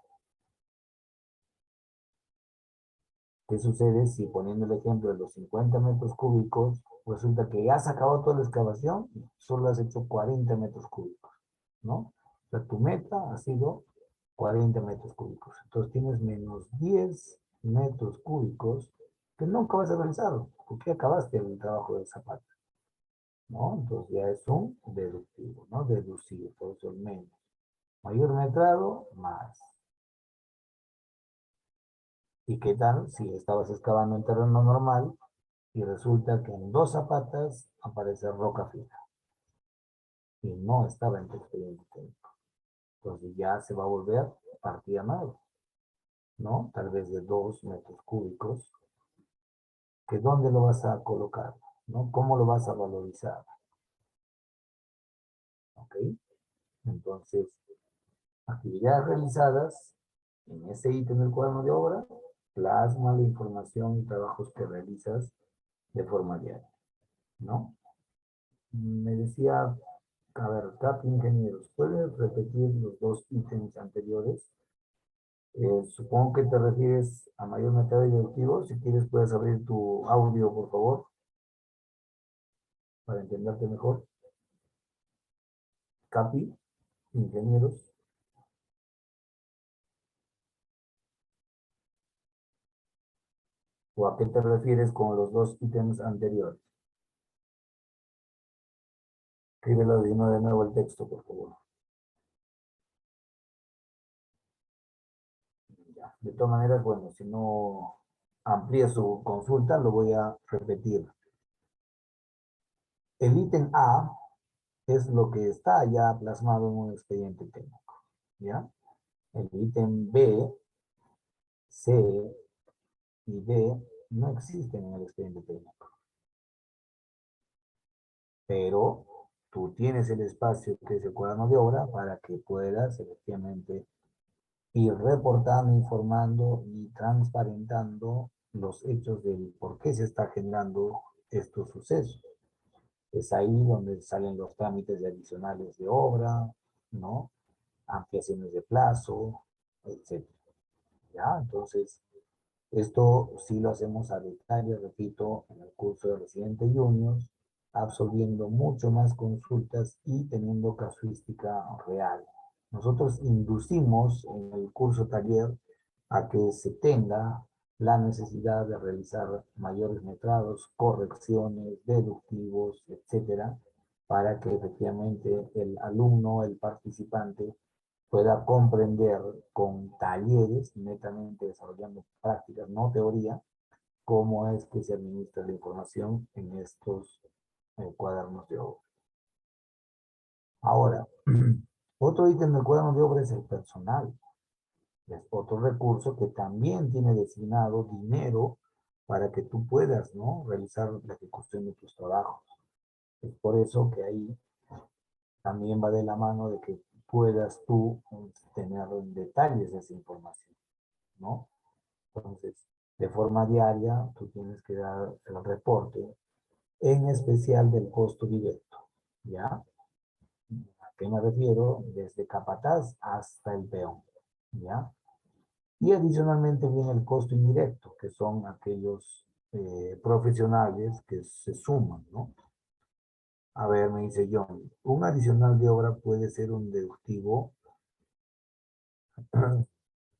¿Qué sucede si, poniendo el ejemplo de los 50 metros cúbicos, resulta que ya has acabado toda la excavación y solo has hecho 40 metros cúbicos, ¿no? O sea, tu meta ha sido 40 metros cúbicos. Entonces tienes menos 10 metros cúbicos que nunca vas a realizar, porque acabaste el trabajo del zapato, ¿no? Entonces ya es un deductivo, ¿no? Deducido, por eso el menos. Mayor metrado, más. ¿Y qué tal si estabas excavando en terreno normal y resulta que en 2 zapatas aparece roca fina y no estaba en tu expediente técnico? Entonces ya se va a volver partida nueva, ¿no? Tal vez de 2 metros cúbicos, que dónde lo vas a colocar, ¿no? ¿Cómo lo vas a valorizar? ¿Ok? Entonces, actividades realizadas en ese ítem del cuaderno de obra, plasma la información y trabajos que realizas de forma diaria, ¿no? Me decía, a ver, Capi Ingenieros, ¿puedes repetir los 2 ítems anteriores? Supongo que te refieres a mayor mercado deductivo. Si quieres, puedes abrir tu audio, por favor, para entenderte mejor. Capi, Ingenieros. ¿O a qué te refieres con los 2 ítems anteriores? Escríbelo de nuevo el texto, por favor. Ya. De todas maneras, bueno, si no amplía su consulta, lo voy a repetir. El ítem A es lo que está ya plasmado en un expediente técnico, ¿ya? El ítem B, C y D no existen en el expediente técnico. Pero tú tienes el espacio que es el cuaderno de obra para que puedas efectivamente ir reportando, informando y transparentando los hechos del por qué se está generando estos sucesos. Es ahí donde salen los trámites adicionales de obra, ¿no? Ampliaciones de plazo, etc. ¿Ya? Entonces, Esto sí lo hacemos a detalle, repito, en el curso de Residente Juniors, absorbiendo mucho más consultas y teniendo casuística real. Nosotros inducimos en el curso taller a que se tenga la necesidad de realizar mayores metrados, correcciones, deductivos, etcétera, para que efectivamente el alumno, el participante, pueda comprender con talleres, netamente desarrollando prácticas, no teoría, cómo es que se administra la información en estos cuadernos de obra. Ahora, otro ítem del cuaderno de obra es el personal. Es otro recurso que también tiene designado dinero para que tú puedas, ¿no?, realizar la ejecución de tus trabajos. Es por eso que ahí también va de la mano de que puedas tú tener detalles de esa información, ¿no? Entonces, de forma diaria, tú tienes que dar el reporte, en especial del costo directo, ¿ya? ¿A qué me refiero? Desde capataz hasta el peón, ¿ya? Y adicionalmente viene el costo indirecto, que son aquellos profesionales que se suman, ¿no? A ver, me dice John, un adicional de obra puede ser un deductivo.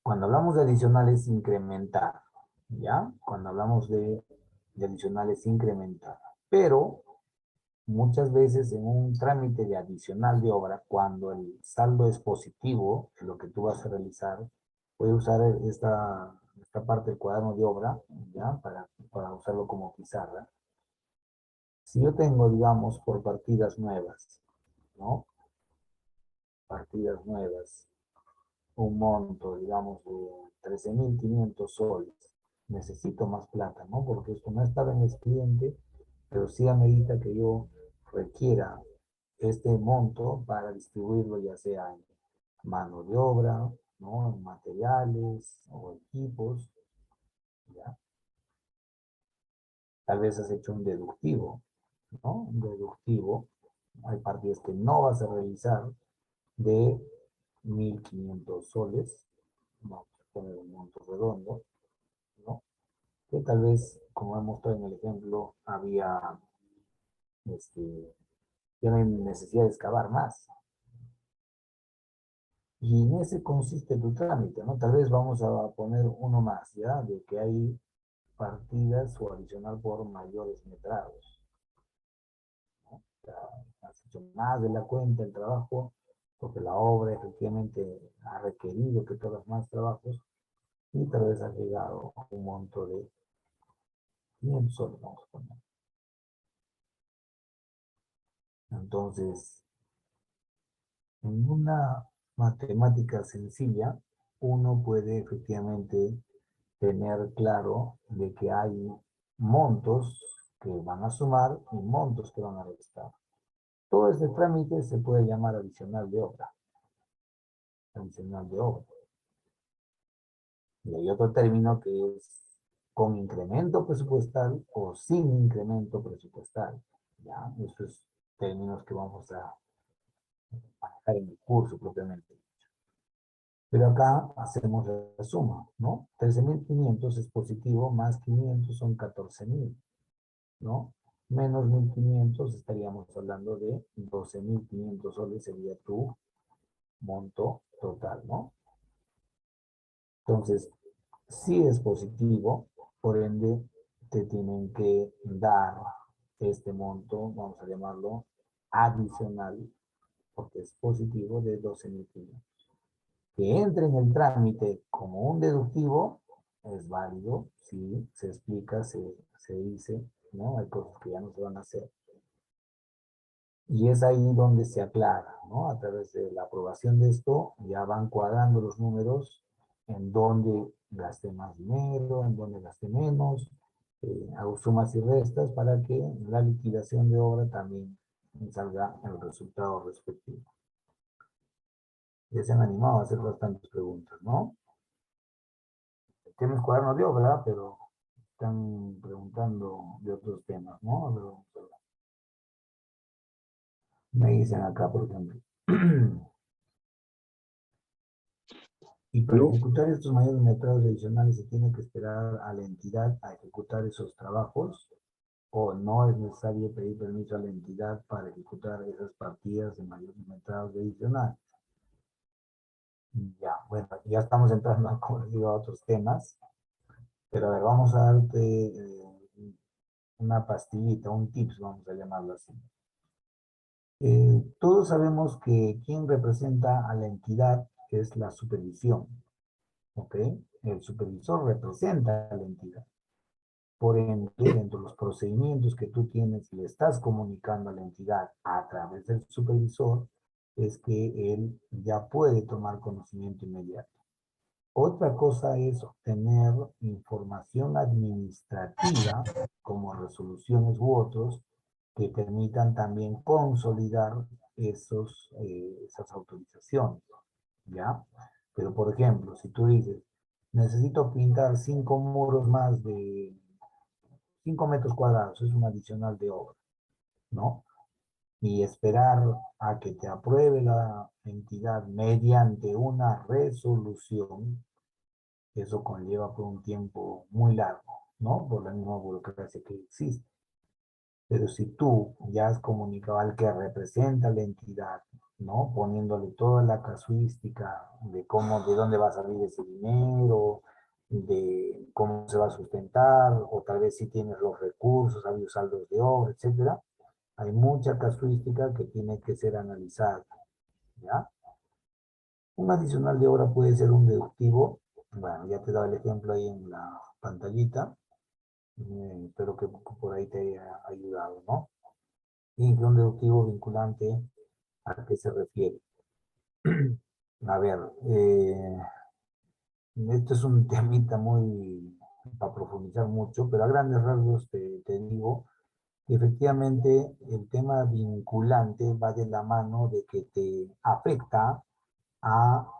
Cuando hablamos de adicional es incrementar, ¿ya? Cuando hablamos de adicional es incrementar. Pero muchas veces en un trámite de adicional de obra, cuando el saldo es positivo, lo que tú vas a realizar, puedes usar esta parte del cuaderno de obra, ¿ya? Para usarlo como pizarra. Si yo tengo, digamos, por partidas nuevas, ¿no? Partidas nuevas, un monto, digamos, de 13.500 soles. Necesito más plata, ¿no? Porque esto no estaba en el expediente, pero sí amerita que yo requiera este monto para distribuirlo ya sea en mano de obra, ¿no?, en materiales o equipos, ¿ya? Tal vez has hecho un deductivo, ¿no? Un deductivo. Hay partidas que no vas a realizar de 1.500 soles, vamos a poner un monto redondo, ¿no? Que tal vez, como hemos mostrado en el ejemplo, había, ya no hay necesidad de excavar más. Y en ese consiste tu trámite, ¿no? Tal vez vamos a poner uno más, ¿ya? De que hay partidas o adicional por mayores metrados, ¿no? O sea, has hecho más de la cuenta el trabajo, porque la obra efectivamente ha requerido que tú hagas más trabajos, y tal vez has llegado a un monto de 500 soles, vamos a poner. Entonces, en una matemática sencilla, uno puede efectivamente tener claro de que hay montos que van a sumar y montos que van a restar. Todo este trámite se puede llamar adicional de obra. Adicional de obra. Y hay otro término que es con incremento presupuestal o sin incremento presupuestal. ¿Ya? Estos términos que vamos a manejar en el curso propiamente. Pero acá hacemos la suma, ¿no? 13.500 es positivo, más 500 son 14.000, ¿no? Menos 1.500 estaríamos hablando de 12.500 soles sería tu monto total, ¿no? Entonces, si es positivo, por ende, te tienen que dar este monto, vamos a llamarlo adicional, porque es positivo, de 12.500. Que entre en el trámite como un deductivo es válido, si se explica, se dice, ¿no? Hay cosas que ya no se van a hacer. Y es ahí donde se aclara, ¿no? A través de la aprobación de esto, ya van cuadrando los números en donde gaste más dinero, en donde gaste menos, hago sumas y restas para que la liquidación de obra también salga el resultado respectivo. Ya se han animado a hacer bastantes preguntas, ¿no? Tienes cuaderno de obra, pero están preguntando de otros temas, ¿no? Pero, me dicen acá, por ejemplo. Y para
¿no?
ejecutar estos mayores metrados adicionales se tiene que esperar a la entidad a ejecutar esos trabajos o no es necesario pedir permiso a la entidad para ejecutar esas partidas de mayores metrados adicionales. Ya, bueno, ya estamos entrando, como les digo, a otros temas, pero a ver, vamos a darte una pastillita, un tips, vamos a llamarlo así. Todos sabemos que quien representa a la entidad es la supervisión, ¿ok? El supervisor representa a la entidad. Por ende, dentro de los procedimientos que tú tienes y le estás comunicando a la entidad a través del supervisor, es que él ya puede tomar conocimiento inmediato. Otra cosa es obtener información administrativa, como resoluciones u otros, que permitan también consolidar esas autorizaciones, ¿ya? Pero, por ejemplo, si tú dices, necesito pintar 5 muros más de 5 metros cuadrados, es un adicional de obra, ¿no? Y esperar a que te apruebe la entidad mediante una resolución, eso conlleva por un tiempo muy largo, ¿no? Por la misma burocracia que existe. Pero si tú ya has comunicado al que representa la entidad, ¿no? Poniéndole toda la casuística de cómo, de dónde va a salir ese dinero, de cómo se va a sustentar, o tal vez si tienes los recursos, hay saldos de obra, etcétera. Hay mucha casuística que tiene que ser analizada, ¿ya? Un adicional de obra puede ser un deductivo. Bueno, ya te he dado el ejemplo ahí en la pantallita. Espero que por ahí te haya ayudado, ¿no? Y un deductivo vinculante, ¿a qué se refiere? A ver, esto es un temita muy, para profundizar mucho, pero a grandes rasgos te digo que efectivamente el tema vinculante va de la mano de que te afecta a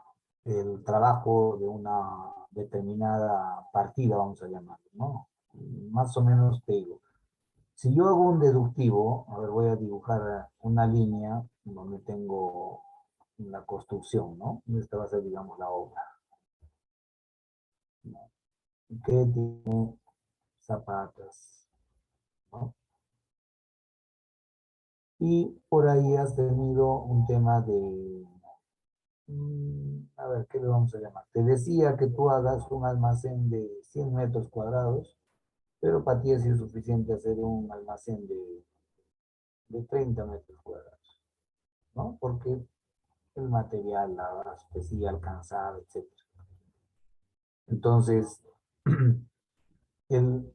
el trabajo de una determinada partida, vamos a llamarlo, ¿no? Más o menos te digo, si yo hago un deductivo, a ver, voy a dibujar una línea donde tengo la construcción, ¿no? Esta va a ser, digamos, la obra. Que tiene zapatas, ¿no? Y por ahí has tenido un tema de, a ver, ¿qué le vamos a llamar? Te decía que tú hagas un almacén de 100 metros cuadrados, pero para ti es insuficiente hacer un almacén de 30 metros cuadrados, ¿no? Porque el material, la especie alcanzar, etcétera. Entonces,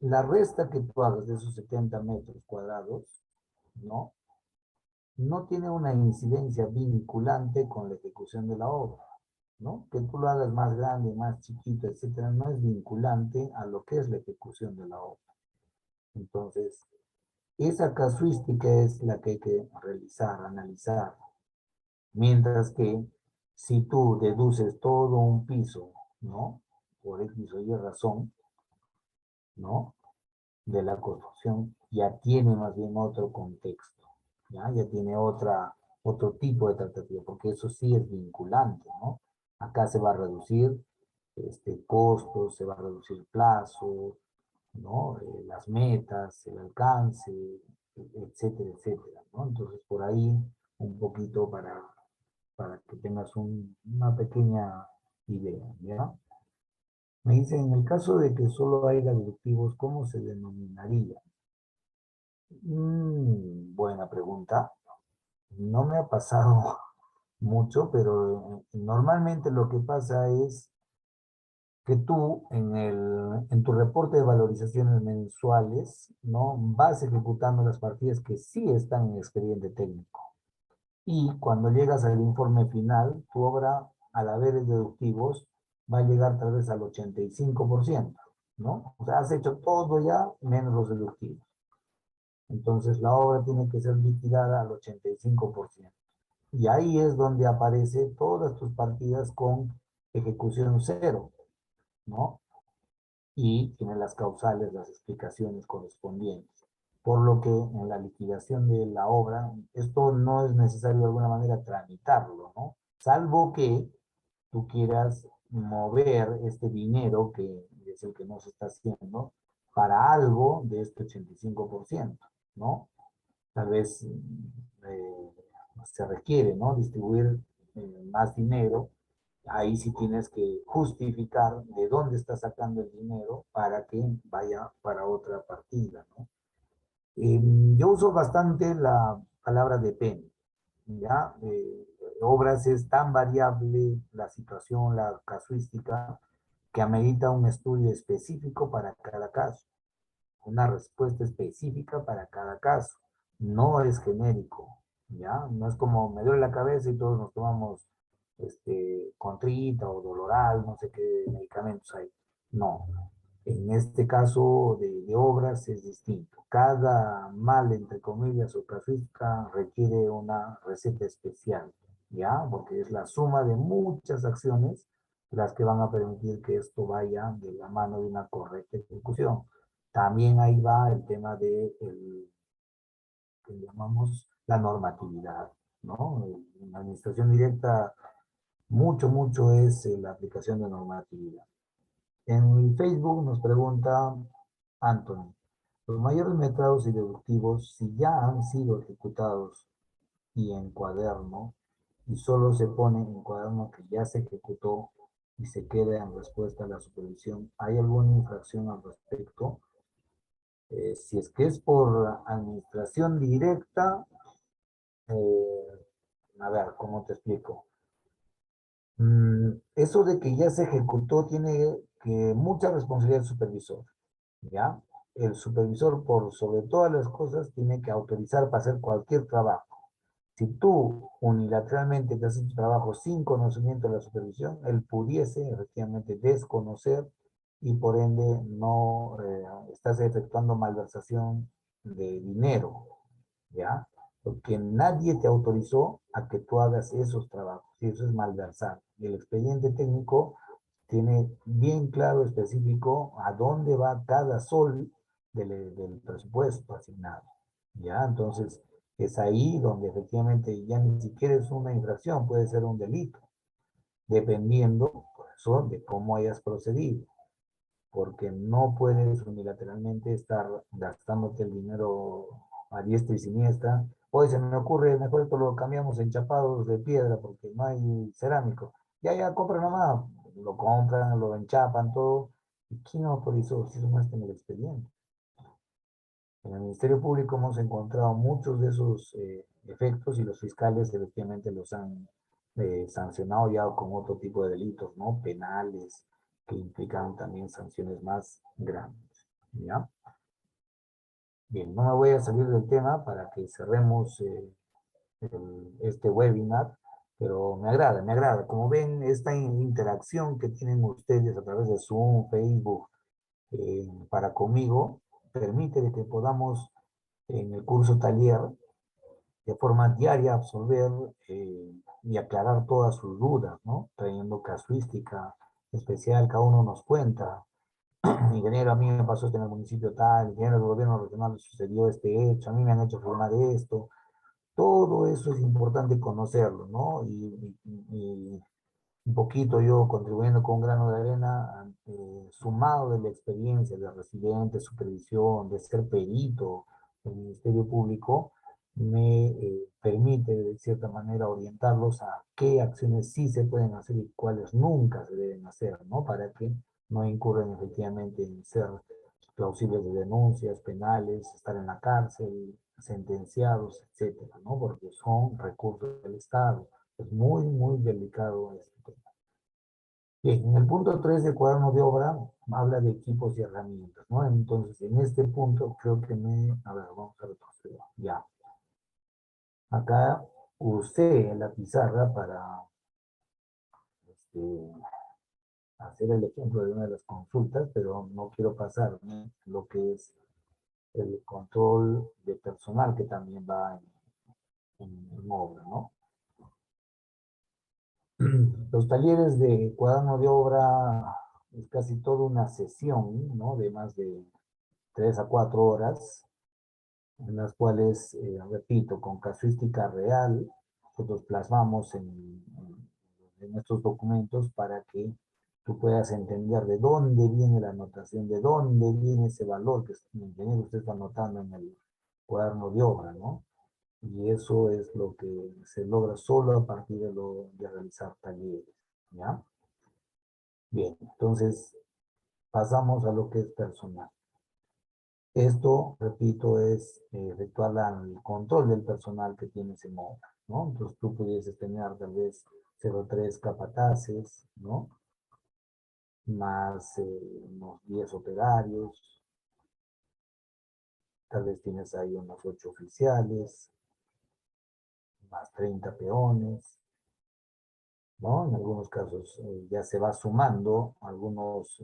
la resta que tú hagas de esos 70 metros cuadrados, ¿no? No tiene una incidencia vinculante con la ejecución de la obra, ¿no? Que tú lo hagas más grande, más chiquito, etcétera, no es vinculante a lo que es la ejecución de la obra. Entonces, esa casuística es la que hay que realizar, analizar. Mientras que si tú deduces todo un piso, ¿no? Por X o Y razón, ¿no? De la construcción, ya tiene más bien otro contexto, ¿ya? Ya tiene otro tipo de tratativa, porque eso sí es vinculante, ¿no? Acá se va a reducir costos, se va a reducir plazo, ¿no? Las metas, el alcance, etcétera, etcétera, ¿no? Entonces, por ahí un poquito para que tengas una pequeña idea, ¿ya? Me dice, en el caso de que solo haya deductivos, ¿cómo se denominaría? Buena pregunta. No me ha pasado mucho, pero normalmente lo que pasa es que tú en tu reporte de valorizaciones mensuales, ¿no? Vas ejecutando las partidas que sí están en expediente técnico. Y cuando llegas al informe final, tu obra, al haber deductivos, va a llegar tal vez al 85%, ¿no? O sea, has hecho todo ya menos los deductivos. Entonces la obra tiene que ser liquidada al 85%. Y ahí es donde aparece todas tus partidas con ejecución cero, ¿no? Y tiene las causales, las explicaciones correspondientes. Por lo que en la liquidación de la obra, esto no es necesario de alguna manera tramitarlo, ¿no? Salvo que tú quieras mover este dinero que es el que no se está haciendo para algo de este 85%, ¿no? Tal vez se requiere, ¿no? Distribuir más dinero. Ahí sí tienes que justificar de dónde estás sacando el dinero para que vaya para otra partida, ¿no? Yo uso bastante la palabra depende, ¿ya? Obras es tan variable la situación, la casuística, que amerita un estudio específico para cada caso, una respuesta específica para cada caso. No es genérico, ¿ya? No es como me duele la cabeza y todos nos tomamos contrita o doloral, no sé qué medicamentos hay. No. En este caso de obras es distinto. Cada mal, entre comillas, o casuística requiere una receta especial, ¿ya? Porque es la suma de muchas acciones las que van a permitir que esto vaya de la mano de una correcta ejecución. También ahí va el tema de el que llamamos la normatividad, ¿no? En la administración directa, mucho es la aplicación de normatividad. En Facebook nos pregunta Anthony, los mayores metrados y deductivos, si ya han sido ejecutados y en cuaderno, y solo se pone en cuaderno que ya se ejecutó y se queda en respuesta a la supervisión, ¿hay alguna infracción al respecto? Si es que es por administración directa, eh, a ver, ¿cómo te explico? Eso de que ya se ejecutó tiene que mucha responsabilidad del supervisor, ¿ya? El supervisor, por sobre todas las cosas, tiene que autorizar para hacer cualquier trabajo. Si tú unilateralmente te haces tu trabajo sin conocimiento de la supervisión, él pudiese efectivamente desconocer y por ende no estás efectuando malversación de dinero, ¿ya? Porque nadie te autorizó a que tú hagas esos trabajos, y eso es malversar. Y el expediente técnico tiene bien claro, específico, a dónde va cada sol del presupuesto asignado, ¿ya? Entonces, es ahí donde efectivamente ya ni siquiera es una infracción, puede ser un delito, dependiendo, por eso, de cómo hayas procedido, porque no puedes unilateralmente estar gastándote el dinero a diestra y siniestra. Hoy se me ocurre, mejor esto lo cambiamos en chapados de piedra porque no hay cerámico. Ya, compran nomás, lo compran, lo enchapan, todo. ¿Y quién autorizó? Si eso no está en el expediente. En el Ministerio Público hemos encontrado muchos de esos efectos y los fiscales efectivamente los han sancionado ya con otro tipo de delitos, ¿no? Penales, que implican también sanciones más grandes, ¿ya? Bien, no me voy a salir del tema para que cerremos este webinar, pero me agrada, me agrada. Como ven, esta interacción que tienen ustedes a través de Zoom, Facebook, para conmigo, permite de que podamos en el curso taller de forma diaria absolver y aclarar todas sus dudas, ¿no? Trayendo casuística especial, cada uno nos cuenta. Ingeniero, a mí me pasó esto en el municipio tal, ingeniero del gobierno regional sucedió este hecho, a mí me han hecho firmar esto. Todo eso es importante conocerlo, ¿no? Y un poquito yo contribuyendo con un grano de arena, sumado de la experiencia de residente, supervisión, de ser perito del Ministerio Público, me permite de cierta manera orientarlos a qué acciones sí se pueden hacer y cuáles nunca se deben hacer, ¿no? Para que no incurren efectivamente en ser plausibles de denuncias penales, estar en la cárcel, sentenciados, etcétera, ¿no? Porque son recursos del Estado. Es muy delicado este tema. Bien, en el punto 3 del cuaderno de obra habla de equipos y herramientas, ¿no? Entonces, en este punto creo que a ver, vamos a retroceder. Ya. Acá usé la pizarra para hacer el ejemplo de una de las consultas, pero no quiero pasar, ¿no? Lo que es el control de personal que también va en obra, ¿no? Los talleres de cuaderno de obra es casi toda una sesión, ¿no? De más de 3 a 4 horas, en las cuales, repito, con casuística real, nosotros plasmamos en estos documentos para que tú puedas entender de dónde viene la anotación, de dónde viene ese valor que usted está anotando en el cuaderno de obra, ¿no? Y eso es lo que se logra solo a partir de realizar talleres, ¿ya? Bien, entonces pasamos a lo que es personal. Esto, repito, es efectuar el control del personal que tienes en obra, ¿no? Entonces tú pudieses tener tal vez 0,3 capataces, ¿no? Más unos 10 operarios, tal vez tienes ahí unos 8 oficiales, más 30 peones, ¿no? En algunos casos ya se va sumando algunos,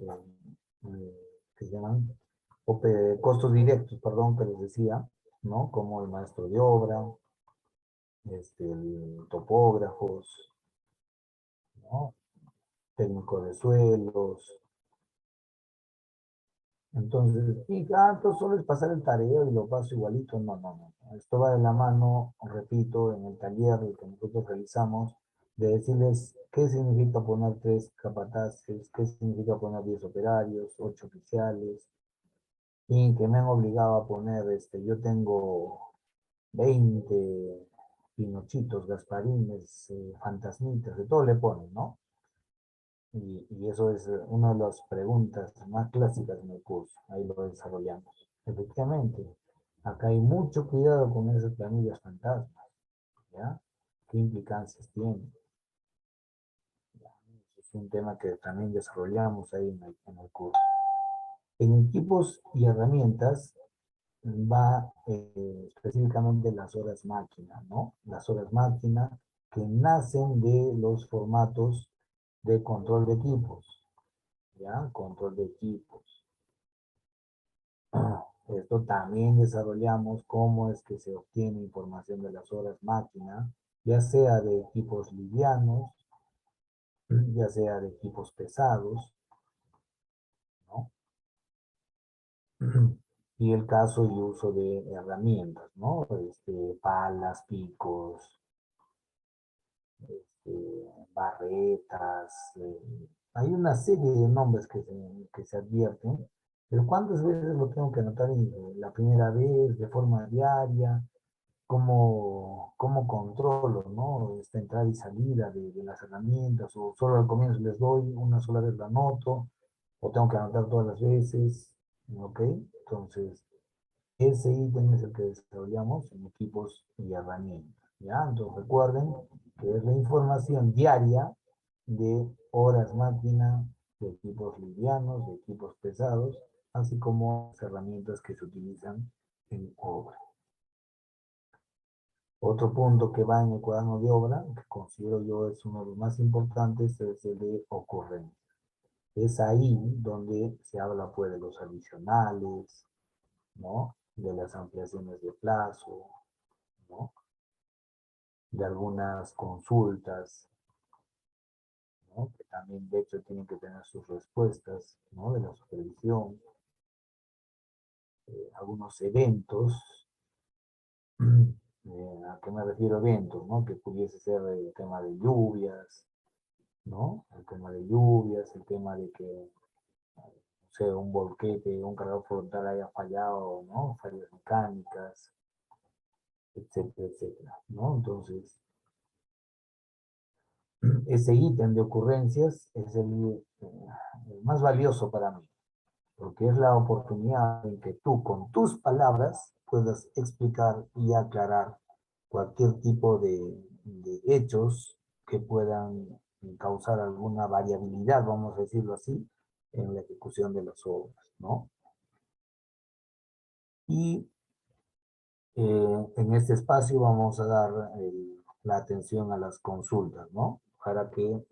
¿qué se llaman? Costos directos, perdón, que les decía, ¿no? Como el maestro de obra, el topógrafos, ¿no? Técnico de suelos. Entonces, entonces solo es pasar el tareo y lo paso igualito. No, no, no. Esto va de la mano, repito, en el taller que nosotros realizamos, de decirles qué significa poner 3 capataces, qué significa poner 10 operarios, 8 oficiales, y que me han obligado a poner, yo tengo 20 pinochitos, gasparines, fantasmitas, de todo le ponen, ¿no? Y eso es una de las preguntas más clásicas en el curso. Ahí lo desarrollamos. Efectivamente, acá hay mucho cuidado con esas planillas fantasmas, ¿ya? ¿Qué implicancias tienen? ¿Ya? Es un tema que también desarrollamos ahí en el curso. En equipos y herramientas va específicamente las horas máquina, ¿no? Las horas máquina que nacen de los formatos de control de equipos, ¿ya? Control de equipos. Esto también desarrollamos cómo es que se obtiene información de las horas máquina, ya sea de equipos livianos, ya sea de equipos pesados, ¿no? Y el caso y uso de herramientas, ¿no? Palas, picos, barretas, hay una serie de nombres que se advierten, pero ¿cuántas veces lo tengo que anotar la primera vez, de forma diaria? ¿Cómo controlo, ¿no? Esta entrada y salida de las herramientas? O solo al comienzo les doy, una sola vez la anoto, o tengo que anotar todas las veces, ¿ok? Entonces, ese ítem es el que desarrollamos en equipos y herramientas, ¿ya? Entonces recuerden que es la información diaria de horas máquina, de equipos livianos, de equipos pesados, así como las herramientas que se utilizan en obra. Otro punto que va en el cuaderno de obra, que considero yo es uno de los más importantes, es el de ocurrencia. Es ahí donde se habla pues de los adicionales, ¿no? De las ampliaciones de plazo, ¿no? De algunas consultas, ¿no? Que también de hecho tienen que tener sus respuestas, ¿no? De la supervisión, algunos eventos. ¿A qué me refiero eventos, no? Que pudiese ser el tema de lluvias, ¿no? El tema de lluvias, el tema de que, no sé, un volquete, un cargador frontal haya fallado, ¿no? Fallas mecánicas, etcétera, etcétera, ¿no? Entonces, ese ítem de ocurrencias es el más valioso para mí, porque es la oportunidad en que tú con tus palabras puedas explicar y aclarar cualquier tipo de hechos que puedan causar alguna variabilidad, vamos a decirlo así, en la ejecución de las obras, ¿no? Y en este espacio vamos a dar la atención a las consultas, ¿no? Para que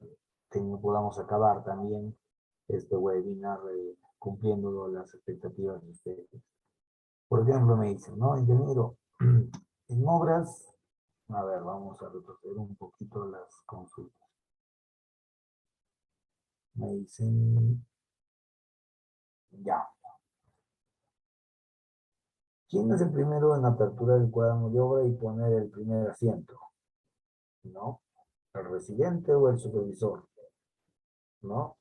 podamos acabar también este webinar cumpliendo las expectativas de ustedes. Por ejemplo, me dicen, ¿no? Ingeniero, en obras, a ver, vamos a retroceder un poquito las consultas. Me dicen, ya. ¿Quién es el primero en apertura del cuaderno de obra y poner el primer asiento? ¿No? ¿El residente o el supervisor? ¿No?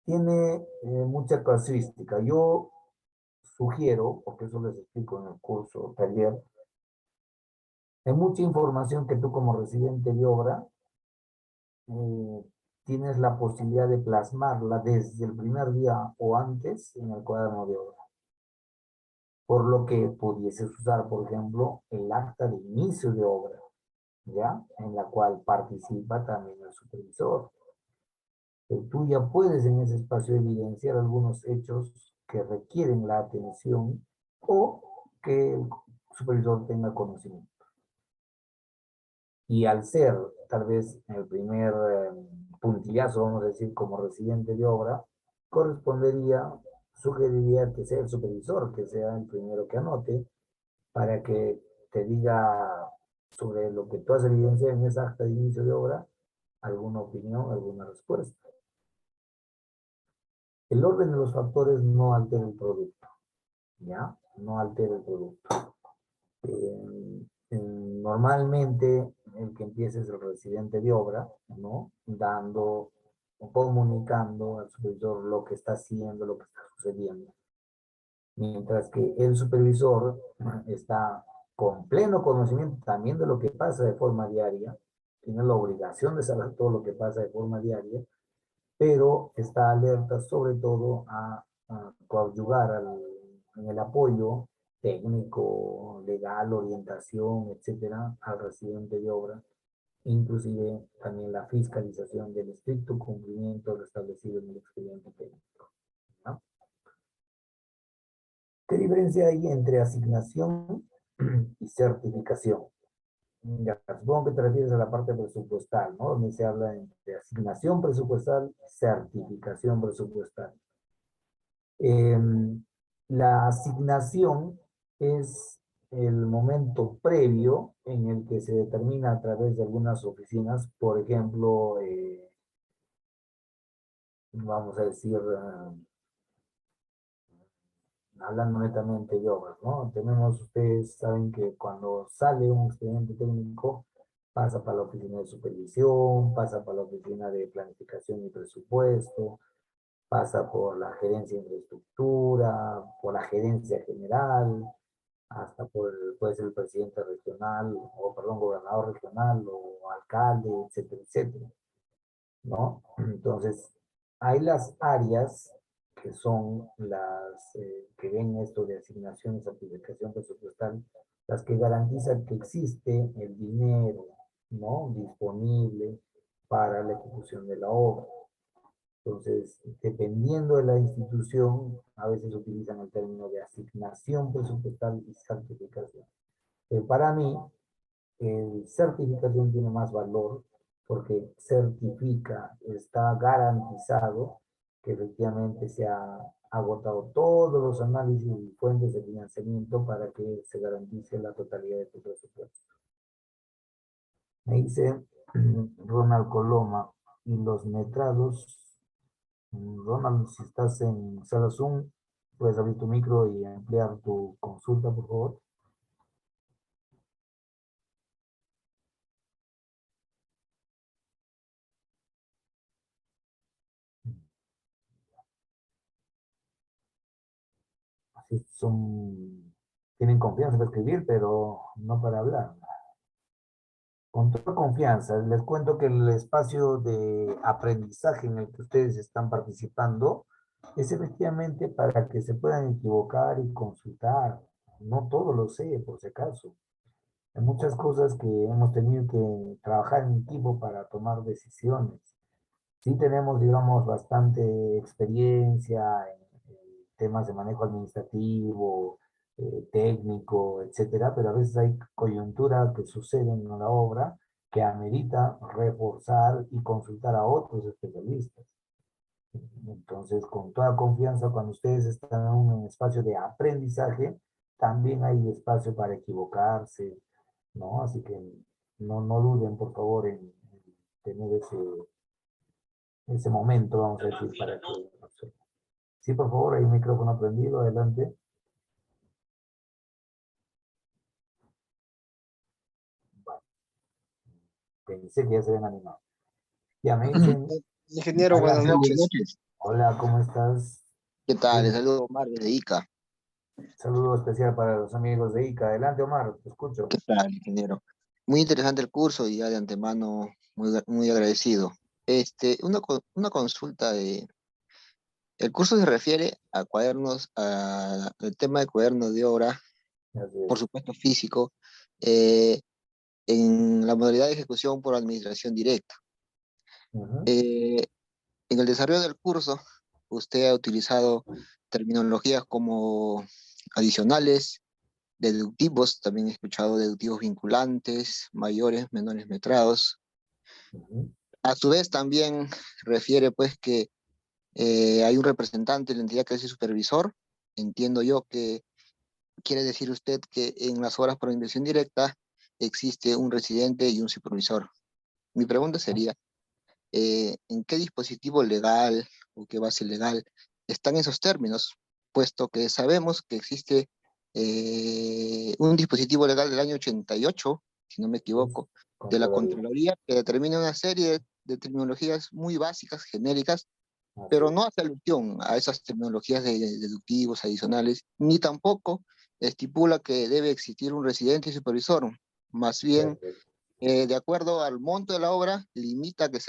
tiene mucha casuística. Yo sugiero, porque eso les explico en el curso taller, hay mucha información que tú como residente de obra eh, tienes la posibilidad de plasmarla desde el primer día o antes en el cuaderno de obra. Por lo que pudieses usar, por ejemplo, el acta de inicio de obra, ¿ya? En la cual participa también el supervisor. Tú ya puedes en ese espacio evidenciar algunos hechos que requieren la atención o que el supervisor tenga conocimiento. Y al ser tal vez el primer puntillazo, vamos a decir, como residente de obra, correspondería, sugeriría que sea el supervisor, que sea el primero que anote, para que te diga sobre lo que tú has evidenciado en esa acta de inicio de obra, alguna opinión, alguna respuesta. El orden de los factores no altera el producto, ¿ya? No altera el producto. Normalmente el que empieza es el residente de obra, ¿no? Dando o comunicando al supervisor lo que está haciendo, lo que está sucediendo. Mientras que el supervisor está con pleno conocimiento también de lo que pasa de forma diaria, tiene la obligación de saber todo lo que pasa de forma diaria, pero está alerta sobre todo a coadyuvar en el apoyo técnico, legal, orientación, etcétera, al residente de obra, inclusive también la fiscalización del estricto cumplimiento de lo establecido en el expediente técnico, ¿no? ¿Qué diferencia hay entre asignación y certificación? Ya, supongo que te refieres a la parte presupuestal, ¿no? Donde se habla de asignación presupuestal, certificación presupuestal. La asignación es el momento previo en el que se determina a través de algunas oficinas, por ejemplo, vamos a decir, hablando netamente de obras, ¿no? Tenemos, ustedes saben que cuando sale un expediente técnico, pasa para la oficina de supervisión, pasa para la oficina de planificación y presupuesto, pasa por la gerencia de infraestructura, por la gerencia general, hasta por, puede ser el presidente regional, o perdón, gobernador regional, o alcalde, etcétera, etcétera, ¿no? Entonces, hay las áreas que son las que ven esto de asignaciones, aplicación presupuestal, las que garantizan que existe el dinero, ¿no? Disponible para la ejecución de la obra. Entonces, dependiendo de la institución, a veces utilizan el término de asignación presupuestal y certificación. Para mí, certificación tiene más valor porque certifica, está garantizado que efectivamente se ha agotado todos los análisis y fuentes de financiamiento para que se garantice la totalidad de tu presupuesto. Me dice Ronald Coloma, y los metrados. Ronald, si estás en sala Zoom, puedes abrir tu micro y ampliar tu consulta, por favor. Así tienen confianza para escribir, pero no para hablar. Con toda confianza, les cuento que el espacio de aprendizaje en el que ustedes están participando es efectivamente para que se puedan equivocar y consultar. No todo lo sé, por si acaso. Hay muchas cosas que hemos tenido que trabajar en equipo para tomar decisiones. Sí tenemos, digamos, bastante experiencia en temas de manejo administrativo, técnico, etcétera, pero a veces hay coyunturas que suceden en la obra que amerita reforzar y consultar a otros especialistas. Entonces, con toda confianza, cuando ustedes están en un espacio de aprendizaje, también hay espacio para equivocarse, ¿no? Así que no duden, por favor, en tener ese momento, vamos a decir, para que... Sí, por favor, hay un micrófono prendido, adelante. Bueno, pensé que ya se habían animado. Ya me dicen...
Ingeniero, buenas
Adelante.
noches.
Hola, ¿cómo estás?
¿Qué tal? Les
Un
saludo Omar desde Ica.
saludo especial para los amigos de ICA. Adelante, Omar, te escucho.
¿Qué tal, ingeniero? Muy interesante el curso y ya de antemano muy agradecido. Una consulta el curso se refiere a cuadernos, al tema de cuadernos de obra,
Así
por
es.
supuesto físico, eh, en la modalidad de ejecución por administración directa.
Ujú,
Eh, en el desarrollo del curso, usted ha utilizado terminologías como adicionales, deductivos, también he escuchado deductivos vinculantes, mayores, menores metrados.
ujú.
A su vez también refiere pues que hay un representante de la entidad que es el supervisor. Entiendo yo que quiere decir usted que en las horas por inversión directa existe un residente y un supervisor. Mi pregunta sería, ¿en qué dispositivo legal o qué base legal están esos términos? Puesto que sabemos que existe un dispositivo legal del año 88, si no me
Es
equivoco, de la
Contraloría.
Contraloría, que determina una serie de terminologías muy básicas, genéricas,
Así
pero
es.
no hace alusión a esas terminologías de deductivos adicionales, ni tampoco estipula que debe existir un residente y supervisor. Más bien,
Perfecto.
de acuerdo al monto de la obra, limita a que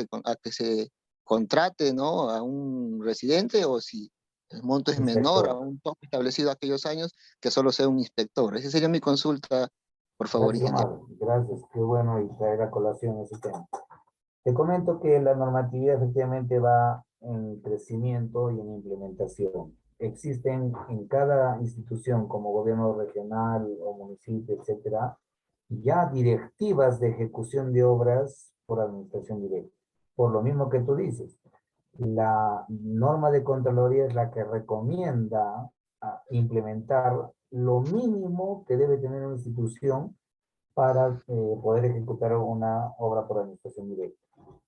se contrate, ¿no?, a un residente, o si el monto es menor a
Inspector.
un tope establecido aquellos años, que solo sea un inspector. Esa sería mi consulta, por favor,
Gracias,
ingeniero.
Omar. Gracias. Qué bueno y traer a colación ese tema. Te comento que la normatividad efectivamente va en crecimiento y en implementación. Existen en cada institución, como gobierno regional o municipio, etcétera, ya directivas de ejecución de obras por administración directa. Por lo mismo que tú dices, la norma de Contraloría es la que recomienda implementar lo mínimo que debe tener una institución para poder ejecutar una obra por administración directa.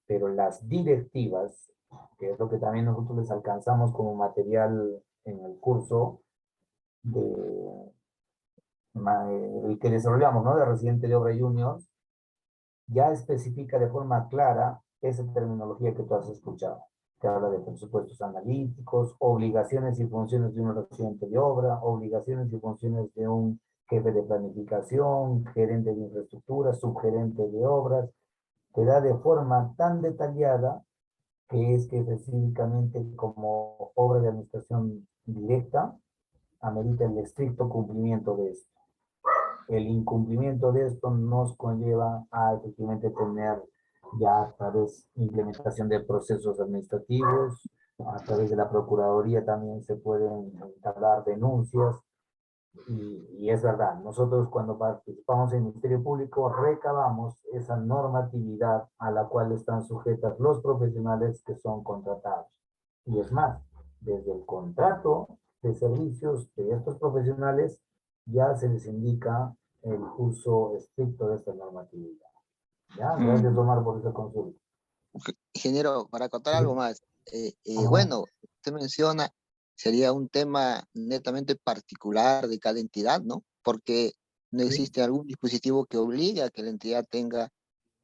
Pero las directivas, que es lo que también nosotros les alcanzamos como material en el curso de, el que desarrollamos, ¿no? De residente de obra junior, ya especifica de forma clara esa terminología que tú has escuchado, que habla de presupuestos analíticos, obligaciones y funciones de un residente de obra, obligaciones y funciones de un jefe de planificación, gerente de infraestructura, subgerente de obras, que da de forma tan detallada que es que específicamente como obra de administración directa amerita el estricto cumplimiento de esto. El incumplimiento de esto nos conlleva a efectivamente tener ya a través de implementación de procesos administrativos, a través de la Procuraduría también se pueden entablar denuncias y es verdad, nosotros cuando participamos en el Ministerio Público recabamos esa normatividad a la cual están sujetas los profesionales que son contratados. Y es más, desde el contrato de servicios de estos profesionales ya se les indica el uso estricto de esta normatividad. ¿Ya? Gracias,
Mm,
Omar, por esa consulta.
ingeniero, para contar
Sí.
algo más,
Ajá.
bueno, usted menciona, sería un tema netamente particular de cada entidad, ¿no? Porque no
Sí,
existe algún dispositivo que obligue a que la entidad tenga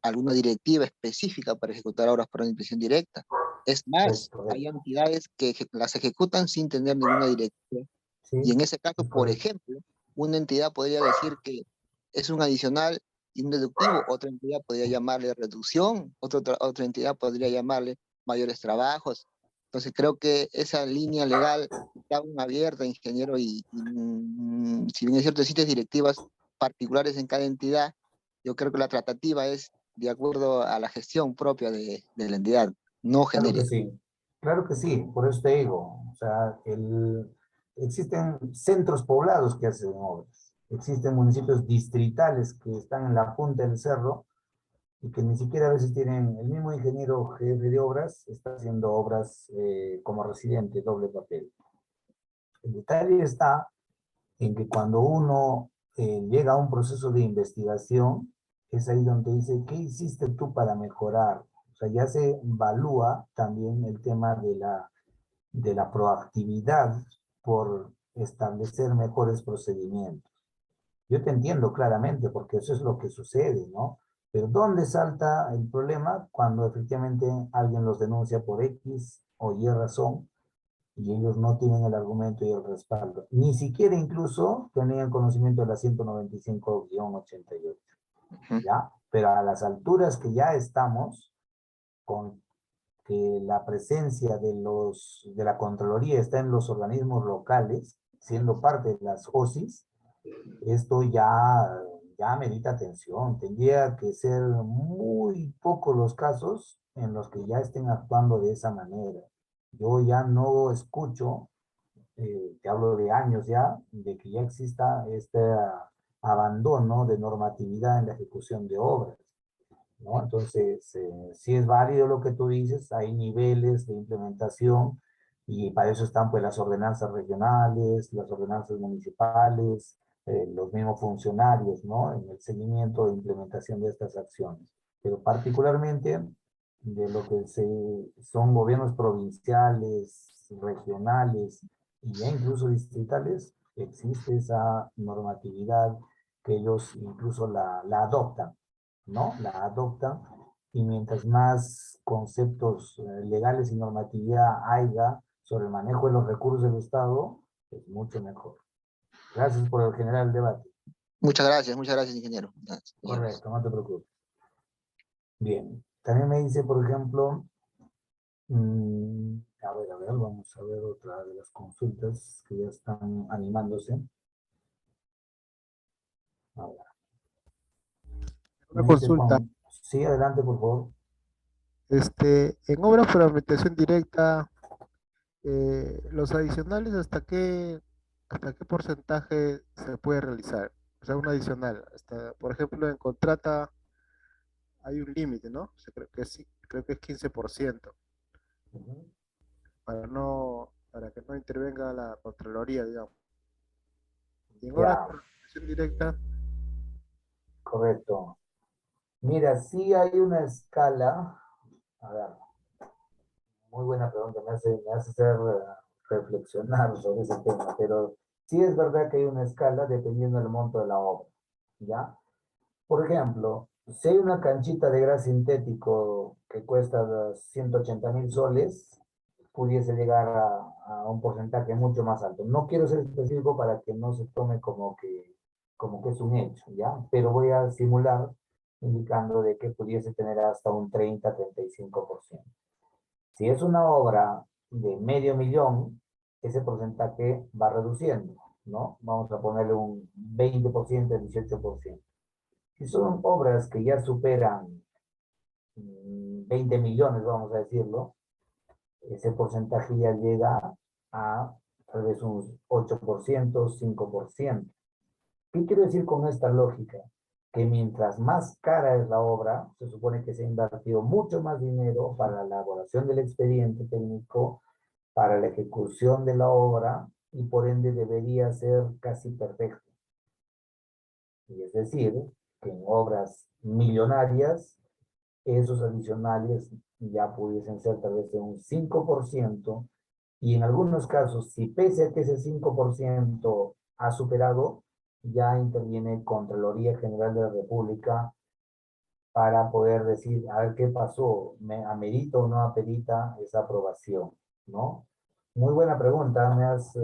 alguna directiva específica para ejecutar obras por impresión directa. Es
es
más, hay
correcto.
entidades que las ejecutan sin tener ninguna directiva.
Sí,
Y en ese caso,
es
por
correcto.
ejemplo, una entidad podría decir que es un adicional y un deductivo, otra entidad podría llamarle reducción, otra entidad podría llamarle mayores trabajos. Entonces creo que esa línea legal está aún abierta, ingeniero, si bien es cierto, existen directivas particulares en cada entidad, yo creo que la tratativa es de acuerdo a la gestión propia de la entidad, no
Claro que
genérica.
sí, claro que sí, por eso te digo, o sea, existen centros poblados que hacen obras, existen municipios distritales que están en la punta del cerro y que ni siquiera a veces tienen el mismo ingeniero jefe de obras, está haciendo obras como residente, doble papel. El detalle está en que cuando uno llega a un proceso de investigación, es ahí donde dice, ¿qué hiciste tú para mejorar? O sea, ya se evalúa también el tema de la proactividad por establecer mejores procedimientos. Yo te entiendo claramente porque eso es lo que sucede, ¿no? Pero ¿dónde salta el problema? Cuando efectivamente alguien los denuncia por X o Y razón y ellos no tienen el argumento y el respaldo. Ni siquiera incluso tenían conocimiento de la 195-88,
Ujú.
¿ya? Pero a las alturas que ya estamos, con que la presencia de la Contraloría está en los organismos locales, siendo parte de las OSIs, esto ya amerita atención. Tendría que ser muy pocos los casos en los que ya estén actuando de esa manera. Yo ya no escucho, te hablo de años ya, de que ya exista este abandono de normatividad en la ejecución de obras, ¿no? Entonces, sí es válido lo que tú dices, hay niveles de implementación y para eso están pues las ordenanzas regionales, las ordenanzas municipales, los mismos funcionarios, ¿no? En el seguimiento e implementación de estas acciones. Pero particularmente de lo que son gobiernos provinciales, regionales y ya incluso distritales, existe esa normatividad que ellos incluso la adoptan, ¿no? La adoptan y mientras más conceptos legales y normatividad haya sobre el manejo de los recursos del Estado, es mucho mejor. Gracias por generar el debate.
Muchas gracias, ingeniero. Señores.
Correcto, no te preocupes. Bien. También me dice, por ejemplo, a ver, vamos a ver otra de las consultas que ya están animándose. A ver.
Una
Me dice
consulta.
Juan, sí, adelante, por favor.
En obras por administración directa, los adicionales, hasta qué porcentaje se puede realizar? O sea, un adicional. Por ejemplo, en contrata hay un límite, ¿no? O sea, creo que es 15%,
Ujú.
para que no intervenga la Contraloría, digamos. Y en obras
Ya,
por administración directa,
correcto. Mira, sí hay una escala. A ver, muy buena pregunta, me hace hacer reflexionar sobre ese tema, pero sí es verdad que hay una escala dependiendo del monto de la obra, ¿ya? Por ejemplo, si hay una canchita de gras sintético que cuesta 180.000 soles, pudiese llegar a un porcentaje mucho más alto. No quiero ser específico para que no se tome como que es un hecho, ¿ya? Pero voy a simular indicando de que pudiese tener hasta un 30-35%. Si es una obra de medio millón, ese porcentaje va reduciendo, ¿no? Vamos a ponerle un 20%, 18%. Si son obras que ya superan 20 millones, vamos a decirlo, ese porcentaje ya llega a tal vez un 8%, 5%. ¿Qué quiero decir con esta lógica? Que mientras más cara es la obra, se supone que se ha invertido mucho más dinero para la elaboración del expediente técnico, para la ejecución de la obra y por ende debería ser casi perfecto. Y es decir, que en obras millonarias, esos adicionales ya pudiesen ser tal vez de un 5%, y en algunos casos, si pese a que ese 5% ha superado, ya interviene Contraloría General de la República para poder decir, a ver qué pasó, ¿amerita o no amerita esa aprobación? ¿No? Muy buena pregunta, me has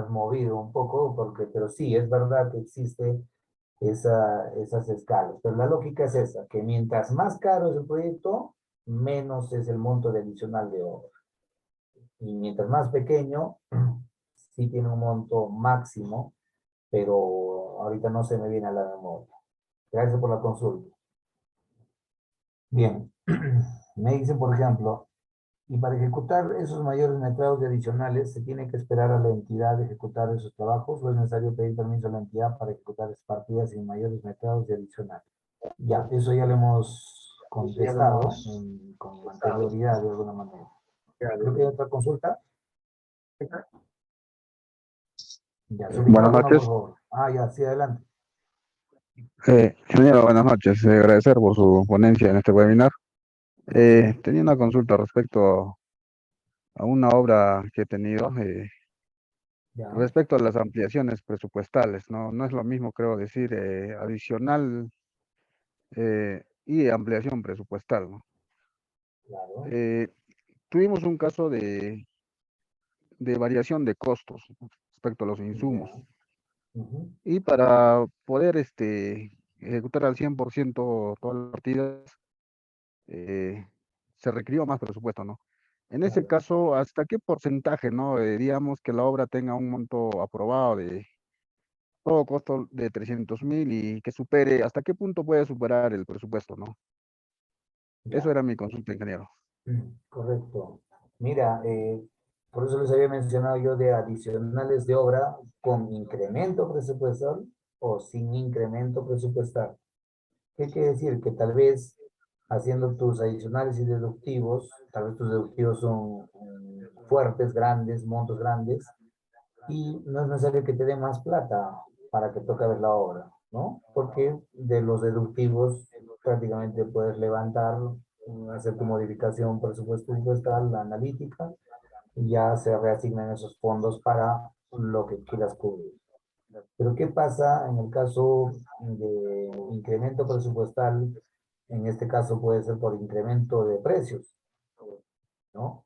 movido un poco, pero sí, es verdad que existe esas escalas. Pero la lógica es esa, que mientras más caro es el proyecto, menos es el monto de adicional de obra. Y mientras más pequeño, sí tiene un monto máximo, pero ahorita no se me viene a la memoria. Gracias por la consulta. Bien, me dicen, por ejemplo, y para ejecutar esos mayores metrados de adicionales, ¿se tiene que esperar a la entidad de ejecutar esos trabajos o es necesario pedir permiso a la entidad para ejecutar esas partidas sin mayores metrados de adicionales? Ya, eso ya lo hemos contestado con anterioridad de alguna manera. Creo que hay otra consulta. Ya, su
Buenas
micrófono, por
noches.
favor. Ah, ya, sí, adelante.
Ingeniero, buenas noches. Agradecer por su ponencia en este webinar. Tenía una consulta respecto a una obra que he tenido,
Ya,
respecto a las ampliaciones presupuestales, ¿no? No es lo mismo, creo decir, adicional y ampliación presupuestal, ¿no?
claro.
Eh, tuvimos un caso de variación de costos respecto a los insumos.
Ujú.
Y para poder ejecutar al 100% todas las partidas, se requirió más presupuesto, ¿no? En ese
Claro.
caso, ¿hasta qué porcentaje, no? Digamos que la obra tenga un monto aprobado de todo costo de 300.000 y que supere, ¿hasta qué punto puede superar el presupuesto, no? Eso
Ya.
era mi consulta, ingeniero.
Correcto. Mira, por eso les había mencionado yo de adicionales de obra con incremento presupuestal o sin incremento presupuestal. ¿Qué quiere decir? Que tal vez haciendo tus adicionales y deductivos, tal vez tus deductivos son fuertes, grandes, montos grandes, y no es necesario que te den más plata para que toque ver la obra, ¿no? Porque de los deductivos prácticamente puedes levantar, hacer tu modificación presupuestal, la analítica, y ya se reasignan esos fondos para lo que quieras cubrir. Pero ¿qué pasa en el caso de incremento presupuestal? En este caso puede ser por incremento de precios, ¿no?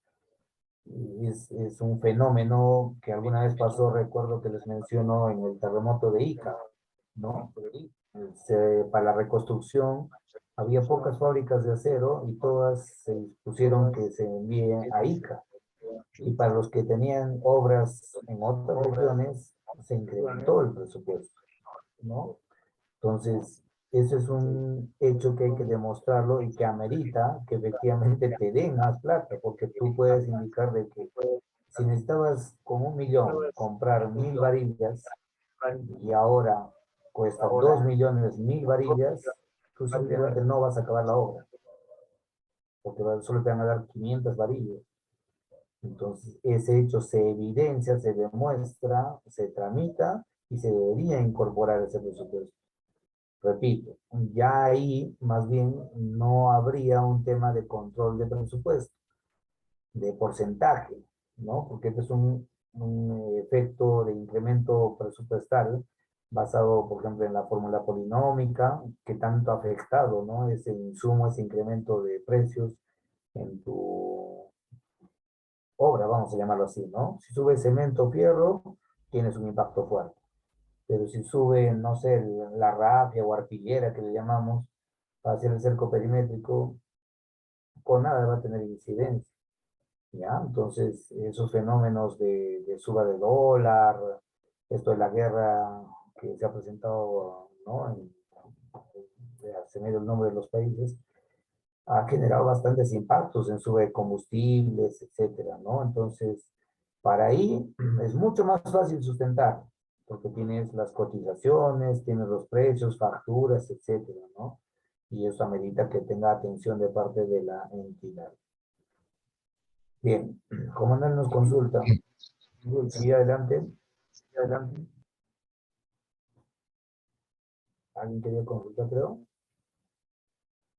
Es un fenómeno que alguna vez pasó, recuerdo que les menciono en el terremoto de Ica, ¿no? Para la reconstrucción había pocas fábricas de acero y todas se dispusieron que se envíen a Ica. Y para los que tenían obras en otras regiones, se incrementó el presupuesto, ¿no? Entonces, eso es un hecho que hay que demostrarlo y que amerita que efectivamente te den más plata, porque tú puedes indicar de que si necesitabas con 1 millón comprar 1000 varillas y ahora cuestan 2 millones 1000 varillas, tú simplemente no vas a acabar la obra, porque solo te van a dar 500 varillas. Entonces, ese hecho se evidencia, se demuestra, se tramita y se debería incorporar ese presupuesto. Repito, ya ahí más bien no habría un tema de control de presupuesto, de porcentaje, ¿no? Porque este es un efecto de incremento presupuestal basado, por ejemplo, en la fórmula polinómica, que tanto ha afectado, ¿no? Ese insumo, ese incremento de precios en tu obra, vamos a llamarlo así, ¿no? Si sube cemento o fierro, tienes un impacto fuerte. Pero si sube, no sé, la rafia o arpillera que le llamamos, para hacer el cerco perimétrico, con nada va a tener incidencia, ¿ya? Entonces, esos fenómenos de suba de dólar, esto de la guerra que se ha presentado, ¿no? Se me dio el nombre de los países, ha generado bastantes impactos en sube de combustibles, etcétera, ¿no? Entonces, para ahí es mucho más fácil sustentar, porque tienes las cotizaciones, tienes los precios, facturas, etcétera, ¿no? Y eso amerita que tenga atención de parte de la entidad. Bien, comandante nos consulta. Sí, adelante. Sí, adelante. ¿Alguien quería consultar, creo?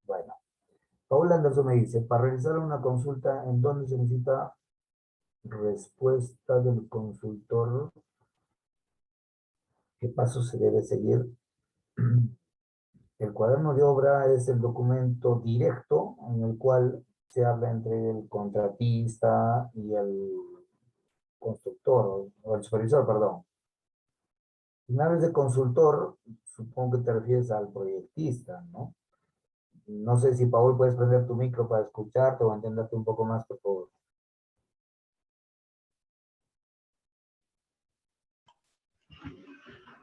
Bueno. Paula Anderson me dice, para realizar una consulta, ¿en dónde se necesita respuesta del consultor? ¿Qué paso se debe seguir? El cuaderno de obra es el documento directo en el cual se habla entre el contratista y el constructor, o el supervisor, perdón. Una vez de consultor, supongo que te refieres al proyectista, ¿no? No sé si, Paul, puedes prender tu micro para escucharte o entenderte un poco más, por favor.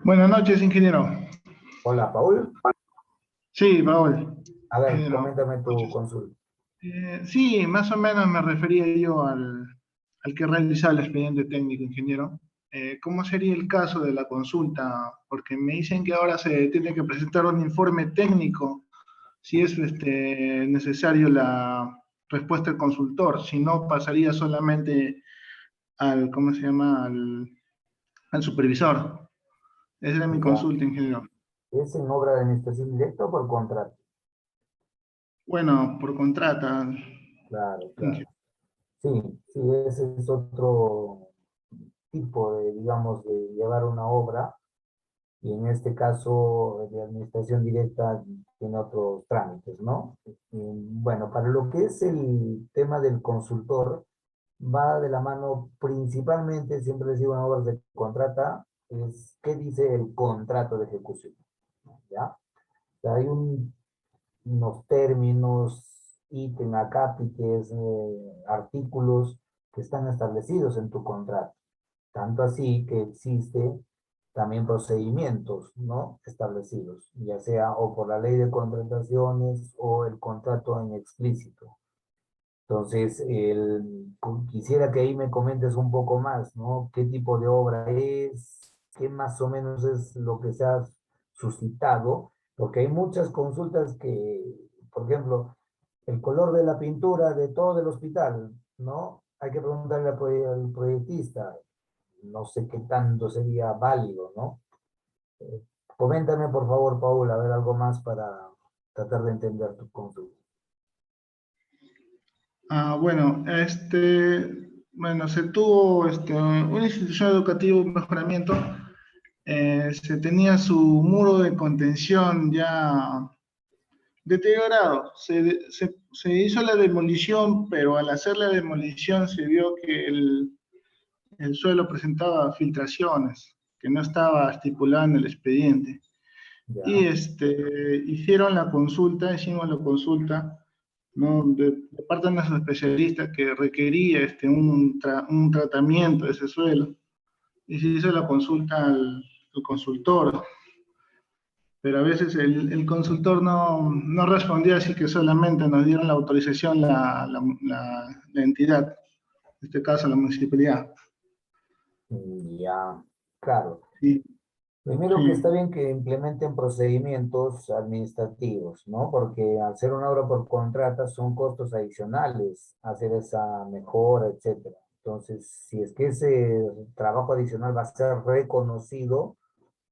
Buenas noches, ingeniero.
Hola, Paul.
Sí, Paul.
A ver,
Ingeniero.
coméntame tu consulta.
Sí, más o menos me refería yo al que realiza el expediente técnico, ingeniero. ¿Cómo sería el caso de la consulta? Porque me dicen que ahora se tiene que presentar un informe técnico si es necesario la respuesta del consultor. Si no, pasaría solamente al, ¿cómo se llama? Al supervisor. Esa era mi
Ya.
consulta, ingeniero.
¿Es en obra de administración directa o por contrato?
Bueno, por contrata.
Claro, claro. Sí, sí, ese es otro tipo de, digamos, de llevar una obra y en este caso de administración directa tiene otros trámites, ¿no? Bueno, para lo que es el tema del consultor, va de la mano principalmente, siempre les digo en obras de contrata, es qué dice el contrato de ejecución, ¿ya? O sea, hay unos términos, ítem, acápites, artículos que están establecidos en tu contrato. Tanto así que existe también procedimientos, ¿no? Establecidos, ya sea o por la ley de contrataciones o el contrato en explícito. Entonces, quisiera que ahí me comentes un poco más, ¿no? ¿Qué tipo de obra es? ¿Qué más o menos es lo que se ha suscitado? Porque hay muchas consultas que, por ejemplo, el color de la pintura de todo el hospital, ¿no? Hay que preguntarle al proyectista. No sé qué tanto sería válido, ¿no? Eh, Coméntame, por favor, Paula, a ver algo más para tratar de entender tu consulta.
Bueno, bueno, se tuvo una institución educativa, un mejoramiento, se tenía su muro de contención ya deteriorado. Se hizo la demolición, pero al hacer la demolición se vio que el suelo presentaba filtraciones, que no estaba estipulado en el expediente.
¿Ya?
Y hicieron la consulta, hicimos la consulta, ¿no? De parte de nuestro especialista que requería un tratamiento de ese suelo. Y se hizo la consulta al consultor, pero a veces el consultor no respondía, así que solamente nos dieron la autorización la entidad, en este caso la municipalidad.
Ya, claro.
Sí,
Primero que está
sí.
bien que implementen procedimientos administrativos, ¿no? Porque al ser una obra por contrata son costos adicionales, hacer esa mejora, etcétera. Entonces, si es que ese trabajo adicional va a ser reconocido,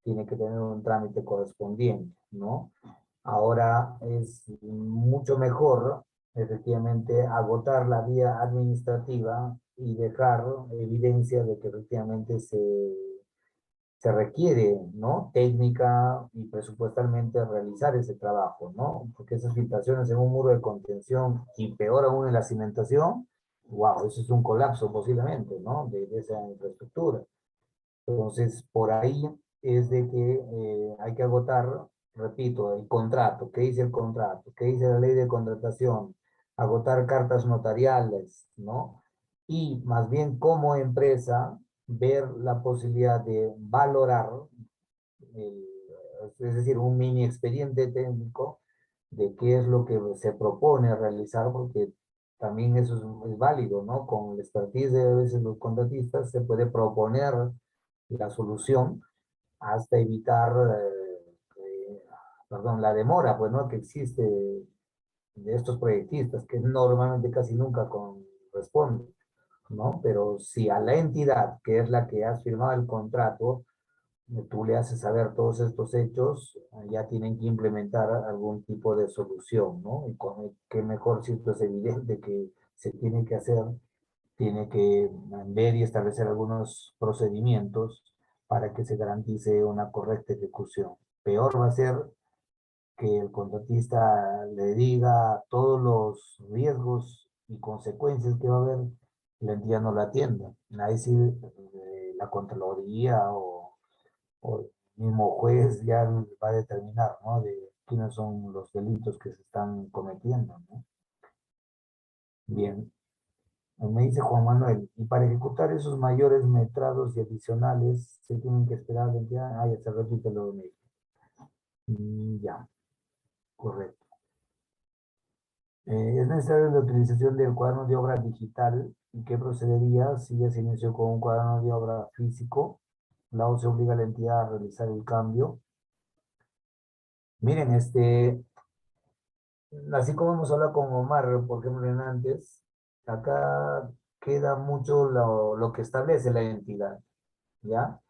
tiene que tener un trámite correspondiente, ¿no? Ahora es mucho mejor, efectivamente, agotar la vía administrativa y dejar evidencia de que efectivamente se requiere, ¿no? Técnica y presupuestalmente realizar ese trabajo, ¿no? Porque esas filtraciones en un muro de contención y peor aún en la cimentación, wow, eso es un colapso posiblemente, ¿no? De esa infraestructura. Entonces, por ahí es de que hay que agotar, repito, el contrato. ¿Qué dice el contrato? ¿Qué dice la ley de contratación? Agotar cartas notariales, ¿no? Y más bien como empresa, ver la posibilidad de valorar, el- es decir, un mini expediente técnico de qué es lo que se propone realizar, porque también eso es válido, ¿no? Con la expertise de a veces los contratistas se puede proponer la solución hasta evitar, perdón, la demora, pues, ¿no? Que existe de estos proyectistas, que normalmente casi nunca corresponde, ¿no? Pero si a la entidad, que es la que has firmado el contrato, tú le haces saber todos estos hechos, ya tienen que implementar algún tipo de solución, ¿no? Y qué mejor si esto es evidente que se tiene que hacer, tiene que ver y establecer algunos procedimientos para que se garantice una correcta ejecución. Peor va a ser que el contratista le diga todos los riesgos y consecuencias que va a haber, la entidad no la atienda. Ahí sí la Contraloría o el mismo juez ya va a determinar, ¿no? De quiénes son los delitos que se están cometiendo, ¿no? Bien, me dice Juan Manuel, y para ejecutar esos mayores metrados y adicionales, se tienen que esperar 20 años. Ah, ya se repite lo mismo. Ya, correcto. Es necesaria la utilización del cuaderno de obra digital. ¿Y qué procedería si ya se inició con un cuaderno de obra físico? La O se obliga a la entidad a realizar el cambio. Miren, así como hemos hablado con Omar, por ejemplo, en antes, acá queda mucho lo que establece la entidad, ¿ya?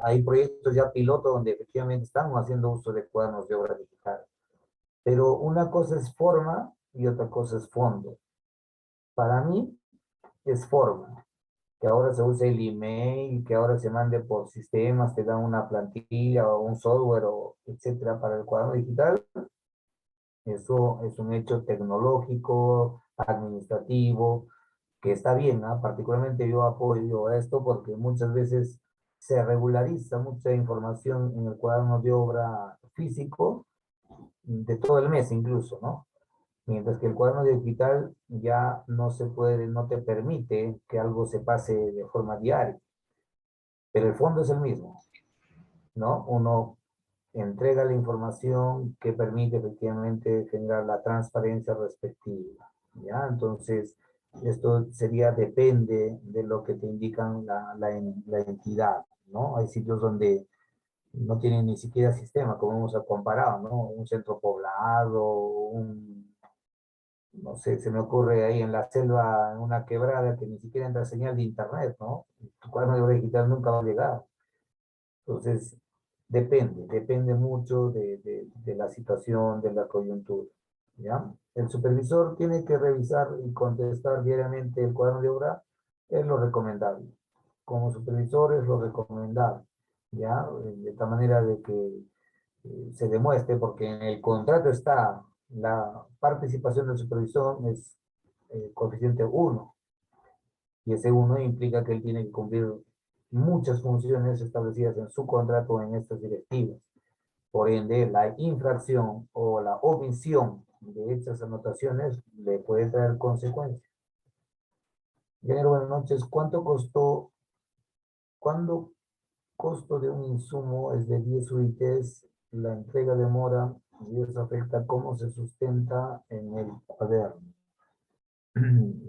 Hay proyectos ya piloto donde efectivamente están haciendo uso de cuadernos de obra digital. Pero una cosa es forma y otra cosa es fondo. Para mí es forma. que ahora se use el email, que ahora se mande por sistemas, te dan una plantilla o un software, o etcétera, para el cuaderno digital. Eso es un hecho tecnológico, administrativo, que está bien, ¿ah? Particularmente yo apoyo a esto porque muchas veces se regulariza mucha información en el cuaderno de obra físico de todo el mes incluso, ¿no? Mientras que el cuaderno digital ya no se puede, no te permite que algo se pase de forma diaria, pero el fondo es el mismo, ¿no? Uno entrega la información que permite efectivamente generar la transparencia respectiva, ¿ya? Entonces, esto sería, depende de lo que te indican la entidad, ¿no? Hay sitios donde no tienen ni siquiera sistema, como hemos comparado, ¿no? Un centro poblado, no sé, se me ocurre ahí en la selva, en una quebrada que ni siquiera entra señal de internet, ¿no? Tu cuaderno de obra digital nunca va a llegar. Entonces, depende mucho de la situación, de la coyuntura, ¿ya? El supervisor tiene que revisar y contestar diariamente el cuaderno de obra, es lo recomendable. Como supervisor es lo recomendable, ¿ya? De tal manera de que se demuestre, porque en el contrato está la participación del supervisor es coeficiente 1, y ese 1 implica que él tiene que cumplir muchas funciones establecidas en su contrato o en estas directivas. Por ende, la infracción o la omisión de estas anotaciones le puede traer consecuencias. Ingeniero, buenas noches. ¿Cuándo costo de un insumo es de 10 UITs, la entrega demora y eso afecta cómo se sustenta en el cuaderno?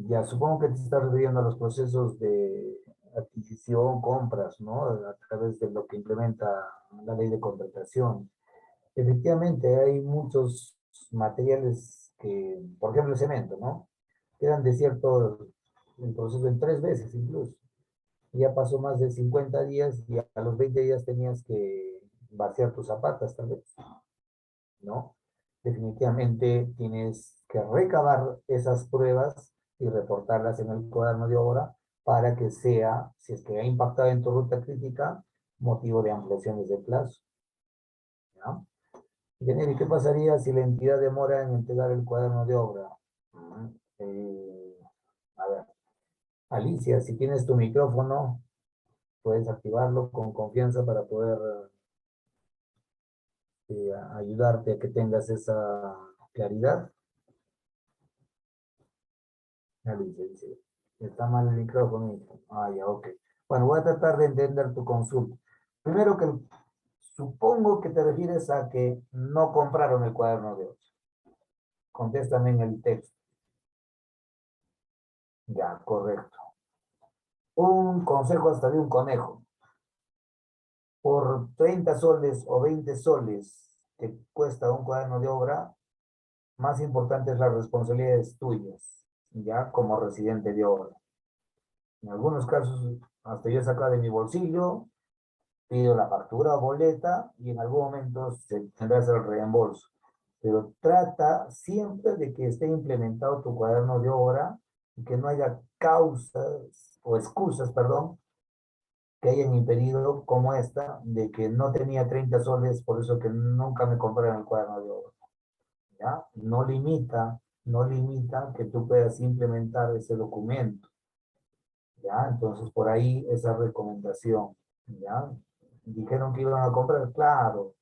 Ya, supongo que te estás refiriendo a los procesos de adquisición, compras, ¿no? A través de lo que implementa la ley de contratación. Efectivamente, hay muchos materiales que, por ejemplo, el cemento, ¿no? Quedan desiertos en proceso en 3 veces incluso. Ya pasó más de 50 días y a los 20 días tenías que vaciar tus zapatas, tal vez, ¿no? Definitivamente tienes que recabar esas pruebas y reportarlas en el cuaderno de obra para que sea, si es que ha impactado en tu ruta crítica, motivo de ampliaciones de plazo, ¿no? Ingeniero, ¿y qué pasaría si la entidad demora en entregar el cuaderno de obra? A ver, Alicia, si tienes tu micrófono, puedes activarlo con confianza para poder ayudarte a que tengas esa claridad. Alicia dice, está mal el micrófono. Ah, ya, ok. Bueno, voy a tratar de entender tu consulta. Primero que supongo que te refieres a que no compraron el cuaderno de obra. Contéstame en el texto. Ya, correcto. Un consejo hasta de un conejo. Por 30 soles o 20 soles que cuesta un cuaderno de obra, más importante es las responsabilidades tuyas, ya como residente de obra. En algunos casos, hasta yo saco de mi bolsillo, pido la factura o boleta y en algún momento se tendrá que hacer el reembolso. Pero trata siempre de que esté implementado tu cuaderno de obra y que no haya causas o excusas, perdón, que hayan impedido como esta, de que no tenía 30 soles, por eso que nunca me compraron el cuaderno de obra, ¿ya? No limita que tú puedas implementar ese documento, ¿ya? Entonces, por ahí esa recomendación, ¿ya? Dijeron que iban a comprar, claro,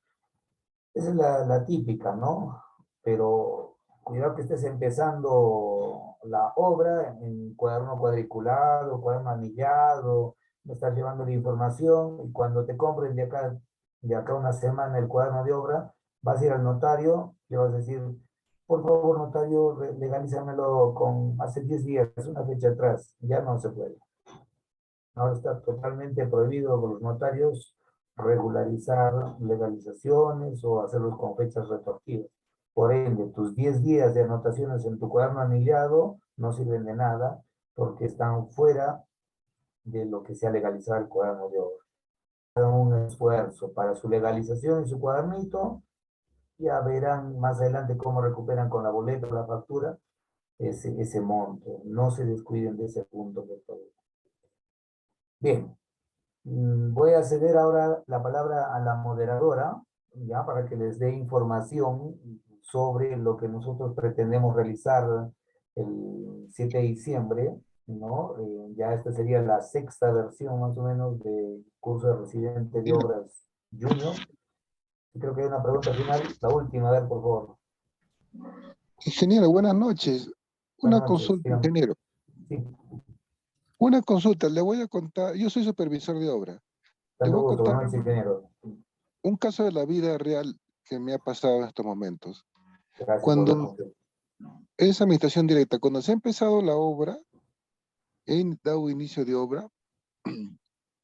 esa es la típica, ¿no? Pero cuidado que estés empezando la obra en cuaderno cuadriculado, cuaderno anillado, no estás llevando la información y cuando te compren de acá una semana el cuaderno de obra, vas a ir al notario, le vas a decir, por favor, notario, legalízamelo con hace 10 días, una fecha atrás, ya no se puede. Ahora está totalmente prohibido por los notarios regularizar legalizaciones o hacerlos con fechas retroactivas. Por ende, tus 10 días de anotaciones en tu cuaderno anillado no sirven de nada porque están fuera de lo que sea legalizar el cuaderno de obra. Hagan un esfuerzo para su legalización en su cuadernito, ya verán más adelante cómo recuperan con la boleta o la factura ese monto. No se descuiden de ese punto, por favor. Bien, voy a ceder ahora la palabra a la moderadora, ya, para que les dé información sobre lo que nosotros pretendemos realizar el 7 de diciembre, ¿no? Ya esta sería la sexta versión más o menos del curso de residente de obras junior. Y creo que hay una pregunta final, la última, a ver, por favor.
Ingeniero, buenas noches. Una
Buenas noches,
consulta,
dígame.
ingeniero.
Sí,
Una consulta, le voy a contar, yo soy supervisor de obra. Le
tanto
voy a
gusto,
contar
buenas noches, ingeniero.
un caso de la vida real que me ha pasado en estos momentos.
Gracias por la
Cuando
confianza.
es administración directa, cuando se ha empezado la obra, he dado inicio de obra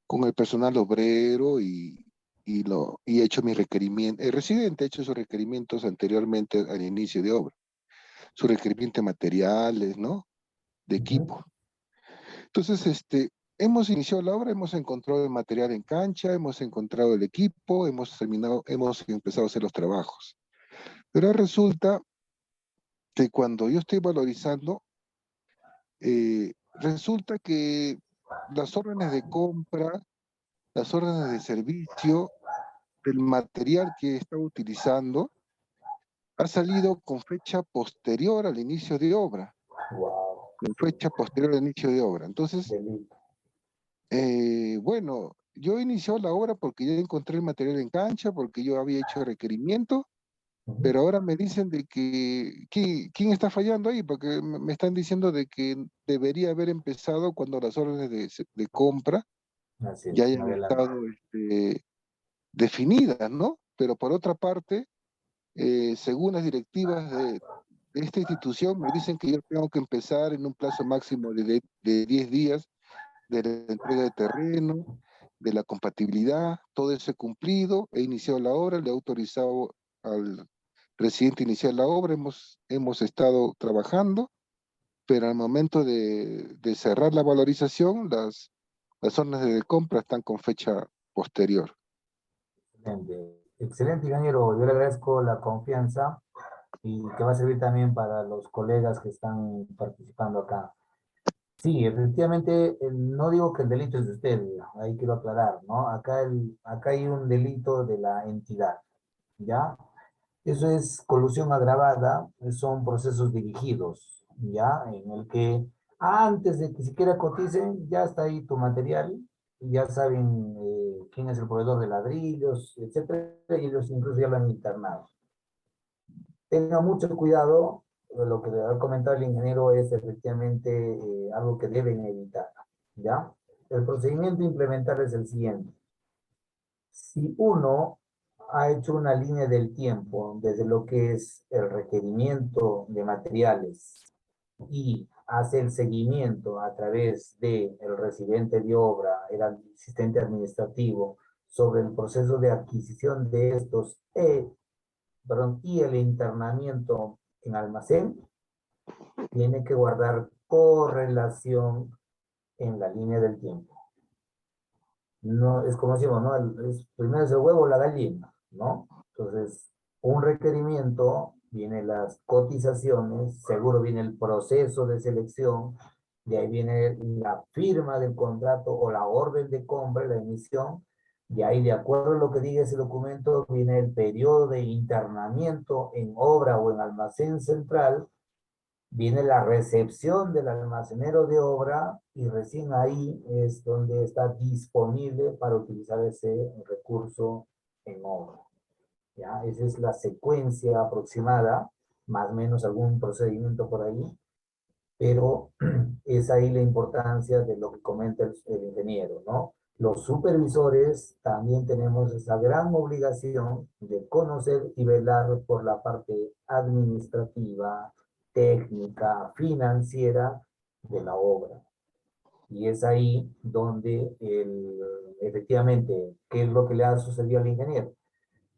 con el personal obrero y he hecho mi requerimiento. El residente ha hecho sus requerimientos anteriormente al inicio de obra. Sus requerimientos de materiales, ¿no? De equipo. Entonces, hemos iniciado la obra, hemos encontrado el material en cancha, hemos encontrado el equipo, hemos empezado a hacer los trabajos. Pero resulta que cuando yo estoy valorizando, resulta que las órdenes de compra, las órdenes de servicio, del material que está utilizando, ha salido con fecha posterior al inicio de obra.
Wow,
Con fecha posterior al inicio de obra. Entonces,
delito.
bueno, yo inició la obra porque yo encontré el material en cancha, porque yo había hecho requerimiento, pero ahora me dicen de que, ¿quién está fallando ahí? Porque me están diciendo de que debería haber empezado cuando las órdenes de compra
Así
ya
es,
hayan
adelante.
estado definidas, ¿no? Pero por otra parte, según las directivas de esta institución, me dicen que yo tengo que empezar en un plazo máximo de 10 días de la entrega de terreno, de la compatibilidad, todo eso he cumplido, he iniciado la obra, le he autorizado al residente iniciar la obra, hemos estado trabajando, pero al momento de cerrar la valorización, las órdenes de compra están con fecha posterior.
Excelente, excelente, ingeniero. Yo le agradezco la confianza y que va a servir también para los colegas que están participando acá. Sí, efectivamente, no digo que el delito es de usted, ahí quiero aclarar, ¿no? Acá hay un delito de la entidad, ¿ya? Eso es colusión agravada, son procesos dirigidos, ¿ya? En el que antes de que siquiera coticen, ya está ahí tu material, ya saben quién es el proveedor de ladrillos, etcétera, y ellos incluso ya lo han internado. Tenga mucho cuidado, lo que le ha comentado el ingeniero es efectivamente algo que deben evitar, ¿ya? El procedimiento a implementar es el siguiente. Si uno ha hecho una línea del tiempo desde lo que es el requerimiento de materiales y hace el seguimiento a través del residente de obra, el asistente administrativo, sobre el proceso de adquisición de estos y el internamiento en almacén, tiene que guardar correlación en la línea del tiempo. No, es como decimos, ¿no? Primero es el huevo o la gallina, ¿no? Entonces, un requerimiento, viene las cotizaciones, seguro viene el proceso de selección, de ahí viene la firma del contrato o la orden de compra, la emisión, y ahí de acuerdo a lo que diga ese documento, viene el periodo de internamiento en obra o en almacén central, viene la recepción del almacenero de obra y recién ahí es donde está disponible para utilizar ese recurso en obra. ¿Ya? Esa es la secuencia aproximada, más o menos algún procedimiento por ahí, pero es ahí la importancia de lo que comenta el ingeniero, ¿no? Los supervisores también tenemos esa gran obligación de conocer y velar por la parte administrativa, técnica, financiera de la obra. Y es ahí donde efectivamente, ¿qué es lo que le ha sucedido al ingeniero?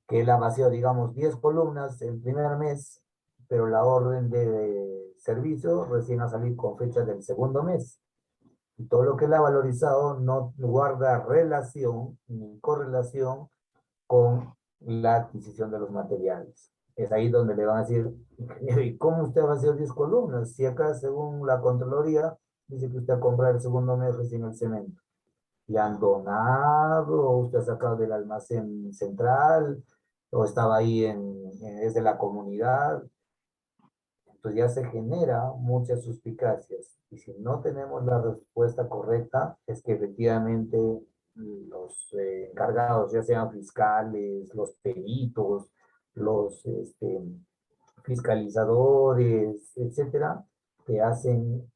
Que él ha vaciado, digamos, 10 columnas el primer mes, pero la orden de servicio recién ha salido con fecha del segundo mes. Y todo lo que él ha valorizado no guarda relación ni correlación con la adquisición de los materiales. Es ahí donde le van a decir, ¿y cómo usted va a hacer 10 columnas? Si acá, según la Contraloría, dice que usted ha comprado el segundo mes recién el cemento. le han donado, o usted ha sacado del almacén central, o estaba ahí es de la comunidad. Entonces ya se genera muchas suspicacias. Y si no tenemos la respuesta correcta, es que efectivamente los encargados, ya sean fiscales, los peritos, los fiscalizadores, etcétera, que hacen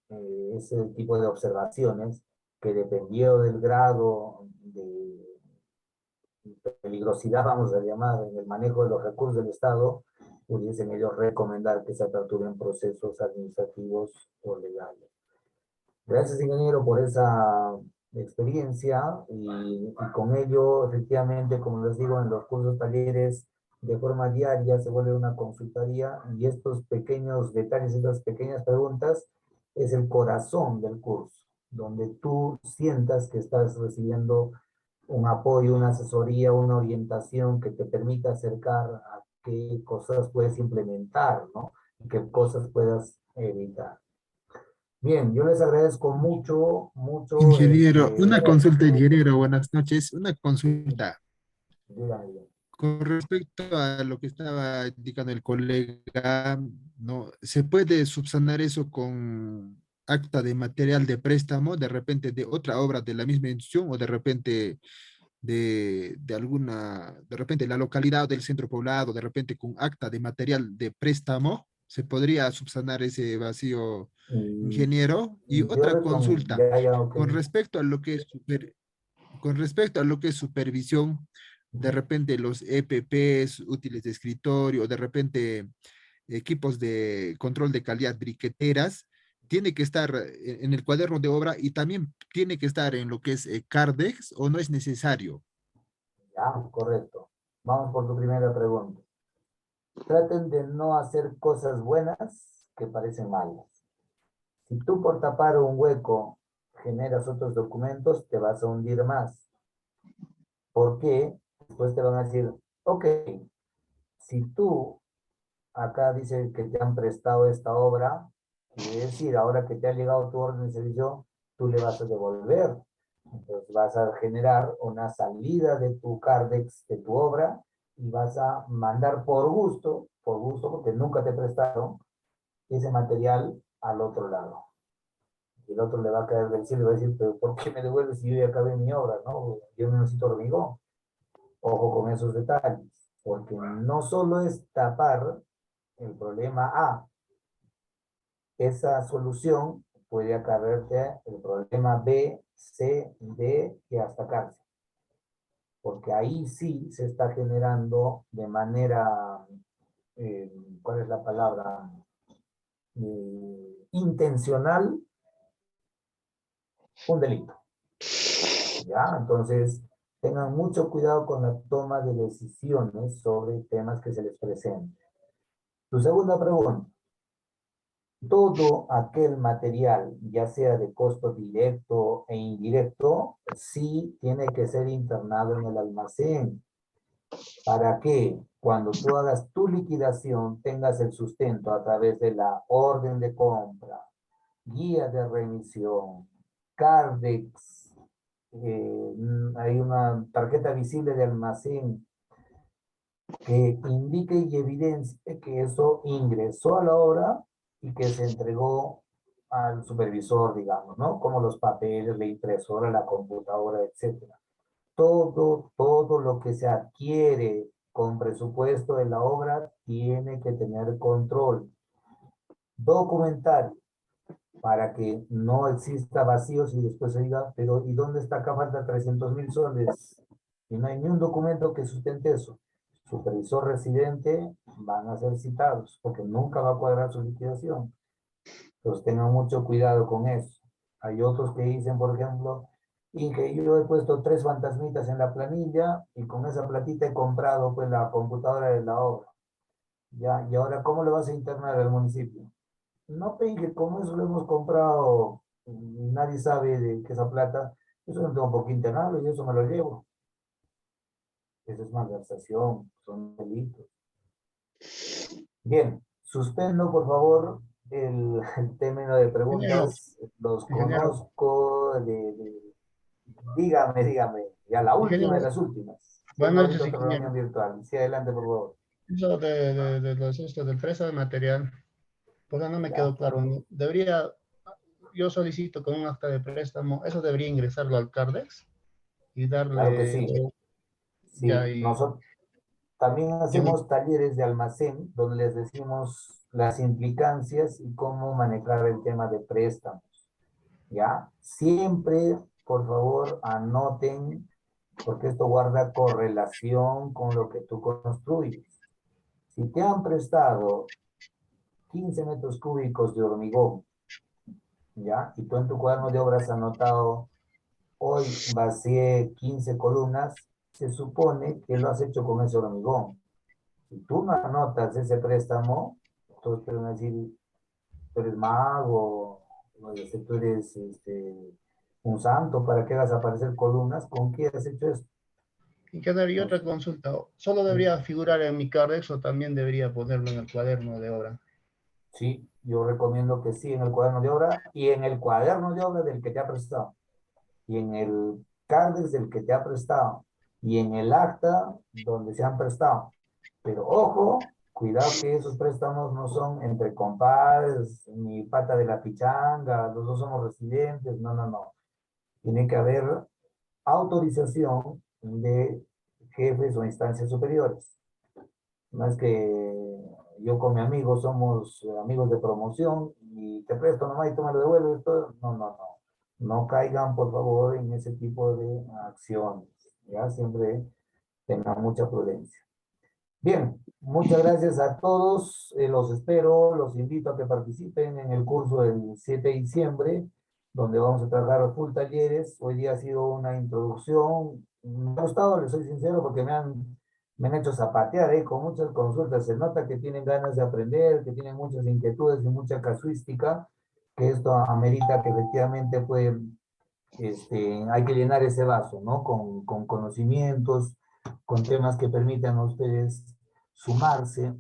ese tipo de observaciones que dependiendo del grado de peligrosidad, vamos a llamar, en el manejo de los recursos del Estado, pudiesen ellos recomendar que se aperturen procesos administrativos o legales. Gracias, ingeniero, por esa experiencia y con ello, efectivamente, como les digo, en los cursos talleres de forma diaria se vuelve una consultoría y estos pequeños detalles, estas pequeñas preguntas, es el corazón del curso, donde tú sientas que estás recibiendo un apoyo, una asesoría, una orientación que te permita acercar a qué cosas puedes implementar, ¿no? Y qué cosas puedas evitar. Bien, yo les agradezco mucho, mucho.
Ingeniero, una consulta, ingeniero, buenas noches. Una consulta
Díganme.
con respecto a lo que estaba indicando el colega, ¿no? ¿Se puede subsanar eso con acta de material de préstamo, de repente de otra obra de la misma institución o de repente de alguna, de repente la localidad o del centro poblado, de repente con acta de material de préstamo? ¿Se podría subsanar ese vacío, ingeniero? Y
Yo
otra consulta,
ya, ok.
con respecto a lo que es con respecto a lo que es supervisión, de repente los EPPs, útiles de escritorio, de repente equipos de control de calidad, briqueteras, tiene que estar en el cuaderno de obra y también tiene que estar en lo que es Cardex, o no es necesario.
Ya, correcto. Vamos por tu primera pregunta. Traten de no hacer cosas buenas que parecen malas. Si tú por tapar un hueco generas otros documentos, te vas a hundir más. ¿Por qué? Después te van a decir, ok, si tú acá dice que te han prestado esta obra, quiere decir, ahora que te ha llegado tu orden de servicio, tú le vas a devolver. Entonces vas a generar una salida de tu Cardex, de tu obra, y vas a mandar por gusto, porque nunca te prestaron ese material al otro lado. Y el otro le va a caer del cielo y va a decir, pero ¿por qué me devuelves si yo ya acabé mi obra? ¿No? Yo necesito hormigón. Ojo con esos detalles, porque no solo es tapar el problema A, esa solución puede acarrearte el problema B, C, D y hasta cárcel. Porque ahí sí se está generando de manera, ¿cuál es la palabra? Intencional un delito. ¿Ya? Entonces, tengan mucho cuidado con la toma de decisiones sobre temas que se les presenten. Tu segunda pregunta. Todo aquel material, ya sea de costo directo e indirecto, sí tiene que ser internado en el almacén para que cuando tú hagas tu liquidación tengas el sustento a través de la orden de compra, guía de remisión, Cardex, hay una tarjeta visible de almacén que indique y evidencie que eso ingresó a la obra y que se entregó al supervisor, digamos, ¿no? Como los papeles, la impresora, la computadora, etcétera. Todo lo que se adquiere con presupuesto de la obra tiene que tener control documentario para que no exista vacíos y después se diga, pero ¿y dónde está acá? Falta 300.000 soles y no hay ni un documento que sustente eso. Supervisor residente van a ser citados porque nunca va a cuadrar su liquidación. Entonces tengan mucho cuidado con eso. Hay otros que dicen, por ejemplo, y que yo he puesto 3 fantasmitas en la planilla y con esa platita he comprado pues la computadora de la obra. Ya, y ahora, ¿cómo le vas a internar al municipio? No, que como eso lo hemos comprado y nadie sabe de que esa plata, eso no tengo por qué internarlo y eso me lo llevo. Eso es malversación, son delitos. Bien, suspendo por favor el término de
Ingeniero,
preguntas. Los
ingeniero,
conozco Dígame. Ya la última de
Ingeniero,
las últimas.
buenas
Tengo
noches,
ahorita otra reunión
ingeniero.
virtual. Sí, adelante, por favor.
Eso de los esto del préstamo de material, pues no me
Ya,
quedó claro. ¿No? Debería, yo solicito con un acta de préstamo, eso debería ingresarlo al Cardex y
claro que
darle,
sí.
ya,
Sí,
y,
nosotros también
y un-
hacemos talleres de almacén donde les decimos las implicancias y cómo manejar el tema de préstamos. ¿Ya? Siempre, por favor, anoten, porque esto guarda correlación con lo que tú construyes. Si te han prestado 15 metros cúbicos de hormigón, ¿ya? Y tú en tu cuaderno de obras has anotado, hoy vacié 15 columnas, se supone que lo has hecho con ese hormigón. Si tú no anotas ese préstamo, todos te van a decir, tú eres mago, o tú eres un santo, ¿para qué vas a aparecer columnas? ¿Con qué has hecho eso?
ingeniero, y otra
Entonces,
consulta, ¿solo debería figurar en mi Cardex o también debería ponerlo en el cuaderno de obra?
sí, yo recomiendo que sí en el cuaderno de obra y en el cuaderno de obra del que te ha prestado y en el CARDEX del que te ha prestado y en el acta donde se han prestado. Pero ojo, cuidado que esos préstamos no son entre compadres, ni pata de la pichanga, los dos somos residentes, no. Tiene que haber autorización de jefes o instancias superiores. No es que yo con mi amigo somos amigos de promoción y te presto nomás y tú me lo devuelves todo. No. No caigan, por favor, en ese tipo de acciones. Ya siempre tengan mucha prudencia. Bien, muchas gracias a todos. Los espero, los invito a que participen en el curso del 7 de diciembre, donde vamos a trabajar full talleres. Hoy día ha sido una introducción. Me ha gustado, les soy sincero, porque me han hecho zapatear con muchas consultas. Se nota que tienen ganas de aprender, que tienen muchas inquietudes y mucha casuística, que esto amerita que efectivamente hay que llenar ese vaso, ¿no? Con conocimientos, con temas que permitan a ustedes sumarse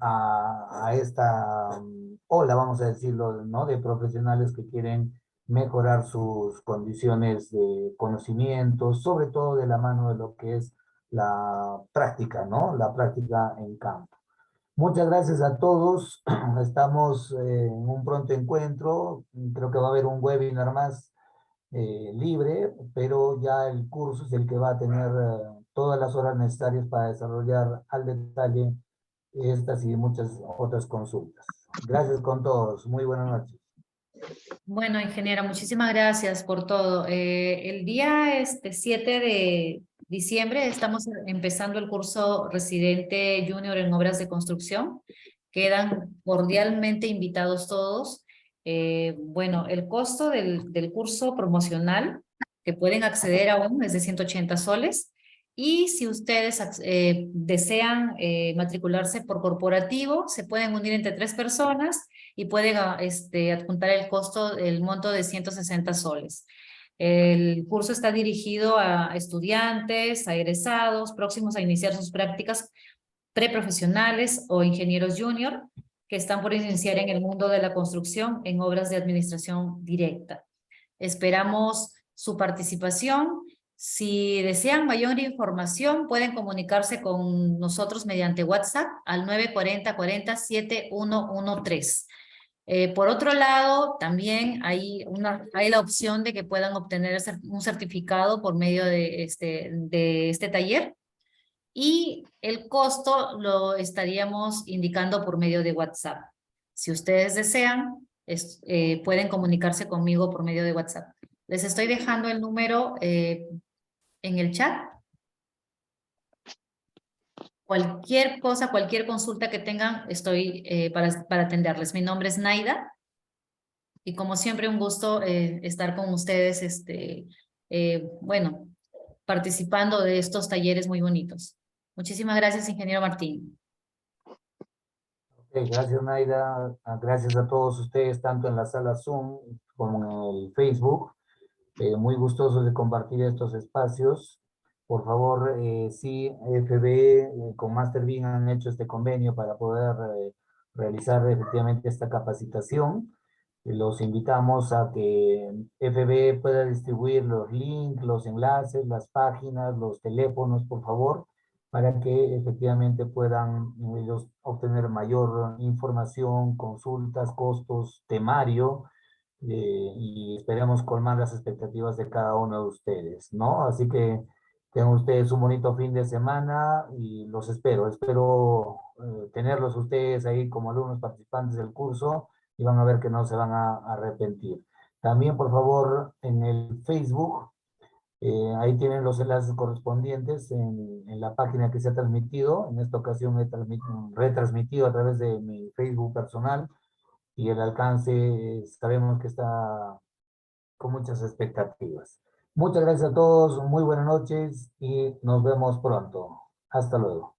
a esta ola, vamos a decirlo, ¿no? De profesionales que quieren mejorar sus condiciones de conocimiento, sobre todo de la mano de lo que es la práctica, ¿no? La práctica en campo. Muchas gracias a todos. Estamos en un pronto encuentro. Creo que va a haber un webinar más libre, pero ya el curso es el que va a tener todas las horas necesarias para desarrollar al detalle estas y muchas otras consultas. Gracias con todos. Muy buenas noches.
Bueno, ingeniera, muchísimas gracias por todo. El día 7 de diciembre estamos empezando el curso Residente Junior en Obras de Construcción. Quedan cordialmente invitados todos. Bueno, el costo del curso promocional, que pueden acceder aún, es de 180 soles. Y si ustedes desean matricularse por corporativo, se pueden unir entre 3 personas y pueden adjuntar el costo, el monto de 160 soles. El curso está dirigido a estudiantes, a egresados, próximos a iniciar sus prácticas preprofesionales o ingenieros junior que están por iniciar en el mundo de la construcción en obras de administración directa. Esperamos su participación. Si desean mayor información, pueden comunicarse con nosotros mediante WhatsApp al 940-40-7113. Por otro lado, también hay la opción de que puedan obtener un certificado por medio de este taller y el costo lo estaríamos indicando por medio de WhatsApp. Si ustedes desean, pueden comunicarse conmigo por medio de WhatsApp. Les estoy dejando el número en el chat. Cualquier cosa, cualquier consulta que tengan, estoy para atenderles. Mi nombre es Naida y como siempre un gusto estar con ustedes, bueno, participando de estos talleres muy bonitos. Muchísimas gracias, ingeniero Martín.
Gracias, Naida. Gracias a todos ustedes, tanto en la sala Zoom como en el Facebook. Muy gustosos de compartir estos espacios. Por favor, sí, FB con Masterbeam han hecho este convenio para poder realizar efectivamente esta capacitación. Los invitamos a que FB pueda distribuir los links, los enlaces, las páginas, los teléfonos, por favor, para que efectivamente puedan ellos obtener mayor información, consultas, costos, temario, y esperemos colmar las expectativas de cada uno de ustedes, ¿no? Así que tengan ustedes un bonito fin de semana y los espero. Espero tenerlos ustedes ahí como alumnos participantes del curso y van a ver que no se van a arrepentir. También, por favor, en el Facebook, ahí tienen los enlaces correspondientes en la página que se ha transmitido. En esta ocasión he retransmitido a través de mi Facebook personal y el alcance sabemos que está con muchas expectativas. Muchas gracias a todos, muy buenas noches y nos vemos pronto. Hasta luego.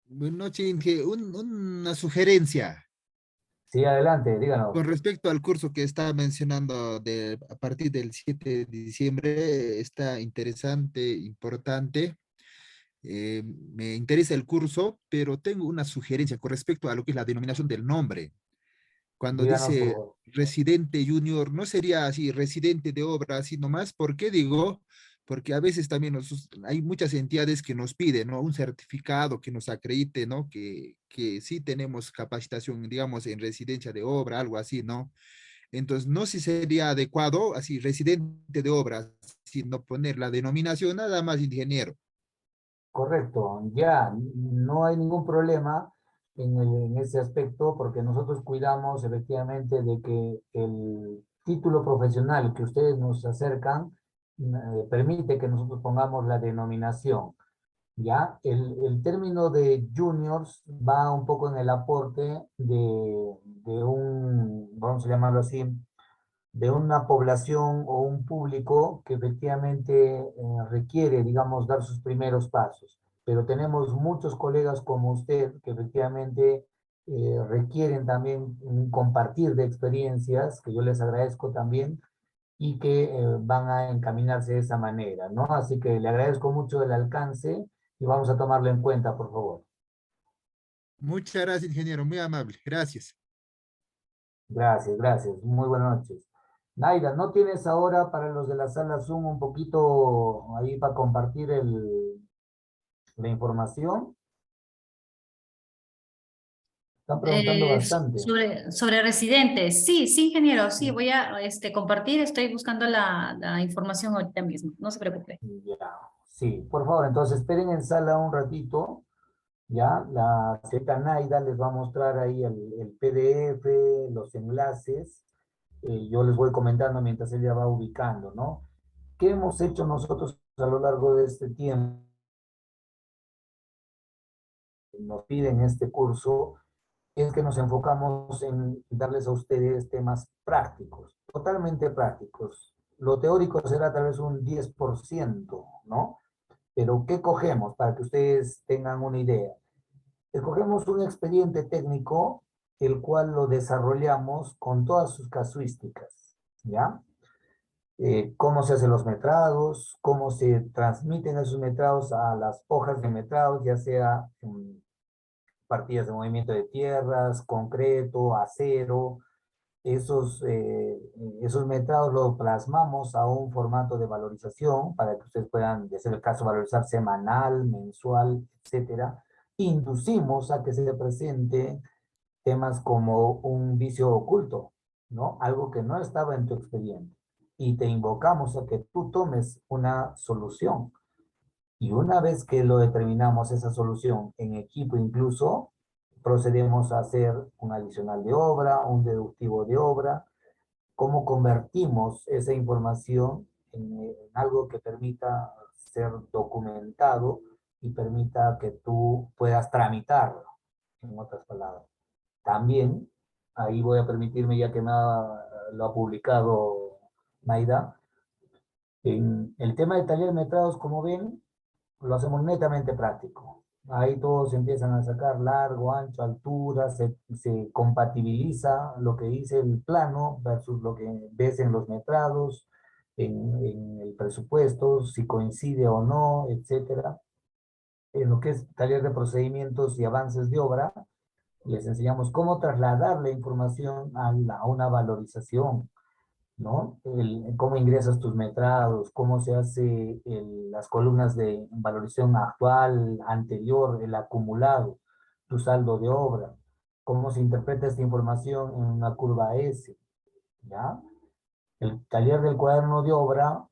Buenas noches, Inge. Una sugerencia.
Sí, adelante, díganos.
Con respecto al curso que estaba mencionando a partir del 7 de diciembre, está interesante, importante. Me interesa el curso, pero tengo una sugerencia con respecto a lo que es la denominación del nombre. Cuando
Díganos, por
dice
favor.
residente junior, no sería así, residente de obra, así nomás. ¿Por qué digo? Porque a veces también hay muchas entidades que nos piden, ¿no? Un certificado que nos acredite, ¿no? Que sí tenemos capacitación, digamos, en residencia de obra, algo así, ¿no? Entonces, no sé si sería adecuado, así, residente de obra, sino poner la denominación nada más ingeniero.
Correcto, ya, no hay ningún problema en ese aspecto porque nosotros cuidamos efectivamente de que el título profesional que ustedes nos acercan permite que nosotros pongamos la denominación. Ya, el término de juniors va un poco en el aporte de un, vamos a llamarlo así, de una población o un público que efectivamente requiere, digamos, dar sus primeros pasos. Pero tenemos muchos colegas como usted que efectivamente requieren también un compartir de experiencias, que yo les agradezco también, y que van a encaminarse de esa manera, ¿no? Así que le agradezco mucho el alcance y vamos a tomarlo en cuenta, por favor.
Muchas gracias, ingeniero, muy amable. Gracias.
Gracias, gracias. Muy buenas noches. Naida, ¿no tienes ahora para los de la sala Zoom un poquito ahí para compartir la información? Están preguntando bastante.
Sobre residentes, sí, sí, ingeniero, sí, voy a compartir, estoy buscando la información ahorita mismo, no se preocupe.
Ya, sí, por favor, entonces esperen en sala un ratito. Ya, la señorita Naida les va a mostrar ahí el PDF, los enlaces. Yo les voy comentando mientras ella va ubicando, ¿no? ¿Qué hemos hecho nosotros a lo largo de este tiempo? Nos piden este curso, es que nos enfocamos en darles a ustedes temas prácticos, totalmente prácticos. Lo teórico será tal vez un 10%, ¿no? Pero ¿qué cogemos para que ustedes tengan una idea? Escogemos un expediente técnico, el cual lo desarrollamos con todas sus casuísticas, ¿ya? Cómo se hacen los metrados, cómo se transmiten esos metrados a las hojas de metrados, ya sea partidas de movimiento de tierras, concreto, acero. Esos metrados los plasmamos a un formato de valorización para que ustedes puedan, de ser el caso, valorizar semanal, mensual, etcétera. Inducimos a que se presente temas como un vicio oculto, ¿no? Algo que no estaba en tu expediente. Y te invocamos a que tú tomes una solución. Y una vez que lo determinamos, esa solución en equipo incluso, procedemos a hacer un adicional de obra, un deductivo de obra, cómo convertimos esa información en algo que permita ser documentado y permita que tú puedas tramitarlo, en otras palabras. También, ahí voy a permitirme, ya que lo ha publicado Naida, en el tema de taller metrados, como ven, lo hacemos netamente práctico. Ahí todos empiezan a sacar largo, ancho, altura, se compatibiliza lo que dice el plano versus lo que ves en los metrados, en el presupuesto, si coincide o no, etcétera. En lo que es taller de procedimientos y avances de obra, Les enseñamos cómo trasladar la información a una valorización, ¿no? Cómo ingresas tus metrados, cómo se hace las columnas de valorización actual, anterior, el acumulado, tu saldo de obra, cómo se interpreta esta información en una curva S, ¿ya? El taller del cuaderno de obra,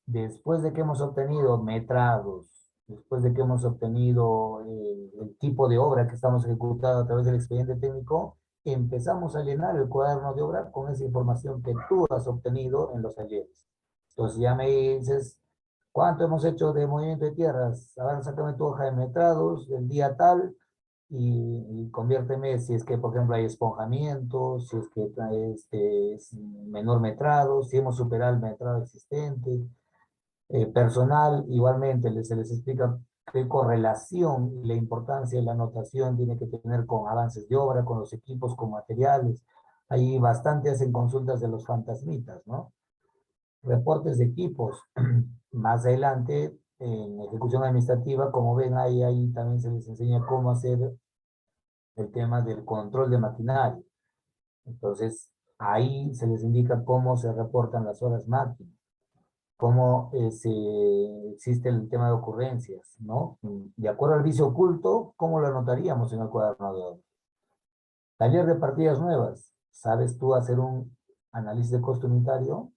después de que hemos obtenido metrados, después de que hemos obtenido el tipo de obra que estamos ejecutando a través del expediente técnico, empezamos a llenar el cuaderno de obra con esa información que tú has obtenido en los talleres. Entonces ya me dices, ¿cuánto hemos hecho de movimiento de tierras? Ahora sácame tu hoja de metrados del día tal y conviérteme si es que, por ejemplo, hay esponjamiento, si es que es menor metrado, si hemos superado el metrado existente. Personal, igualmente, se les explica qué correlación y la importancia de la anotación tiene que tener con avances de obra, con los equipos, con materiales. Hay bastante hacen consultas de los fantasmitas, ¿no? Reportes de equipos. Más adelante, en ejecución administrativa, como ven, ahí también se les enseña cómo hacer el tema del control de maquinaria. Entonces, ahí se les indica cómo se reportan las horas máquina, cómo existe el tema de ocurrencias, ¿no? De acuerdo al vicio oculto, ¿cómo lo anotaríamos en el cuaderno de obra? Taller de partidas nuevas. ¿Sabes tú hacer un análisis de costo unitario?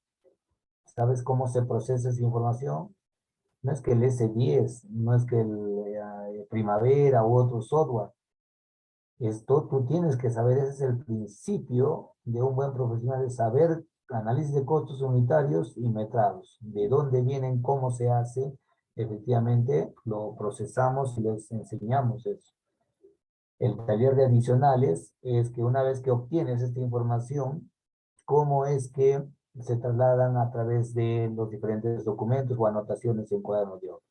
¿Sabes cómo se procesa esa información? No es que el S10, no es que el Primavera u otro software. Esto tú tienes que saber, ese es el principio de un buen profesional, de saber análisis de costos unitarios y metrados, de dónde vienen, cómo se hace, efectivamente lo procesamos y les enseñamos eso. El taller de adicionales es que una vez que obtienes esta información, cómo es que se trasladan a través de los diferentes documentos o anotaciones en cuadernos de obra.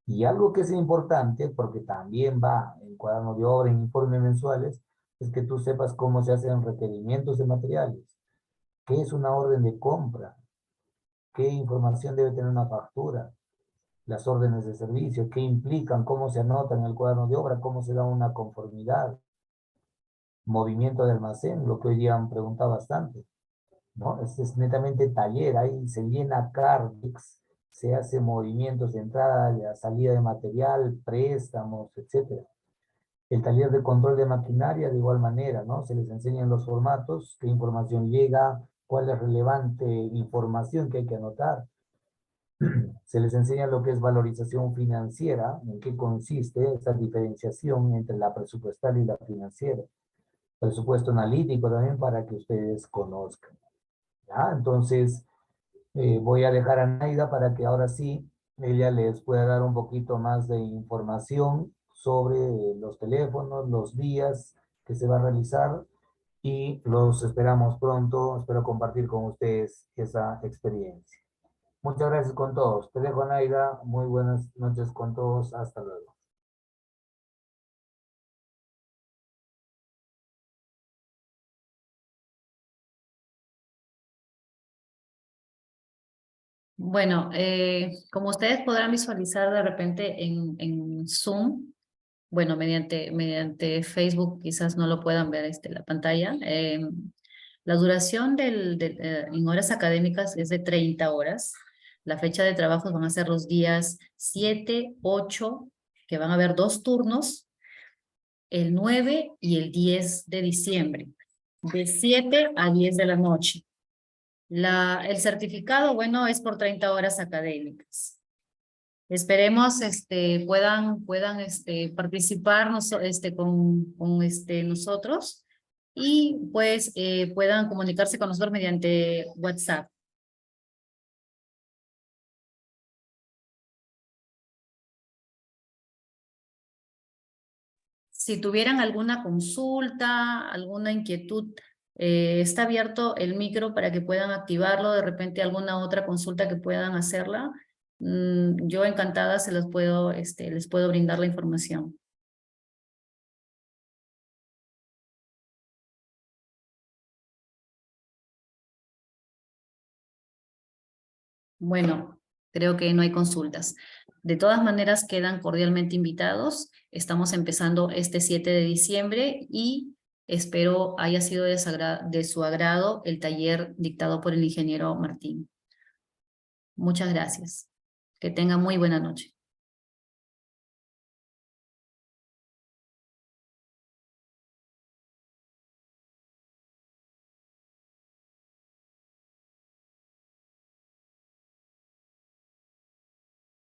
Y algo que es importante, porque también va en cuaderno de obra, en informes mensuales, es que tú sepas cómo se hacen requerimientos de materiales, qué es una orden de compra, qué información debe tener una factura, las órdenes de servicio, qué implican, cómo se anotan en el cuaderno de obra, cómo se da una conformidad, movimiento de almacén, lo que hoy día han preguntado bastante, ¿no? Este es netamente taller, ahí se llena CARDEX, se hace movimientos de entrada, de salida de material, préstamos, etcétera. El taller de control de maquinaria de igual manera, ¿no? Se les enseñan los formatos, qué información llega, cuál es relevante información que hay que anotar. Se les enseña lo que es valorización financiera, en qué consiste esa diferenciación entre la presupuestal y la financiera. Presupuesto analítico también para que ustedes conozcan. ¿Ya? Entonces, voy a dejar a Naida para que ahora sí ella les pueda dar un poquito más de información sobre los teléfonos, los días que se va a realizar y los esperamos pronto. Espero compartir con ustedes esa experiencia. Muchas gracias con todos. Te dejo, Naida. Muy buenas noches con todos. Hasta luego.
Bueno, como ustedes podrán visualizar de repente en Zoom, bueno, mediante Facebook quizás no lo puedan ver la pantalla. La duración en horas académicas es de 30 horas. La fecha de trabajo van a ser los días 7, 8, que van a haber 2 turnos, el 9 y el 10 de diciembre, de 7 a 10 de la noche. El certificado, bueno, es por 30 horas académicas. Esperemos puedan participar con nosotros y pues puedan comunicarse con nosotros mediante WhatsApp. Si tuvieran alguna consulta, alguna inquietud, está abierto el micro para que puedan activarlo, de repente alguna otra consulta que puedan hacerla. Yo encantada les puedo brindar la información. Bueno, creo que no hay consultas. De todas maneras, quedan cordialmente invitados. Estamos empezando este 7 de diciembre y espero haya sido de su agrado el taller dictado por el ingeniero Martín. Muchas gracias. Que tenga muy buena noche.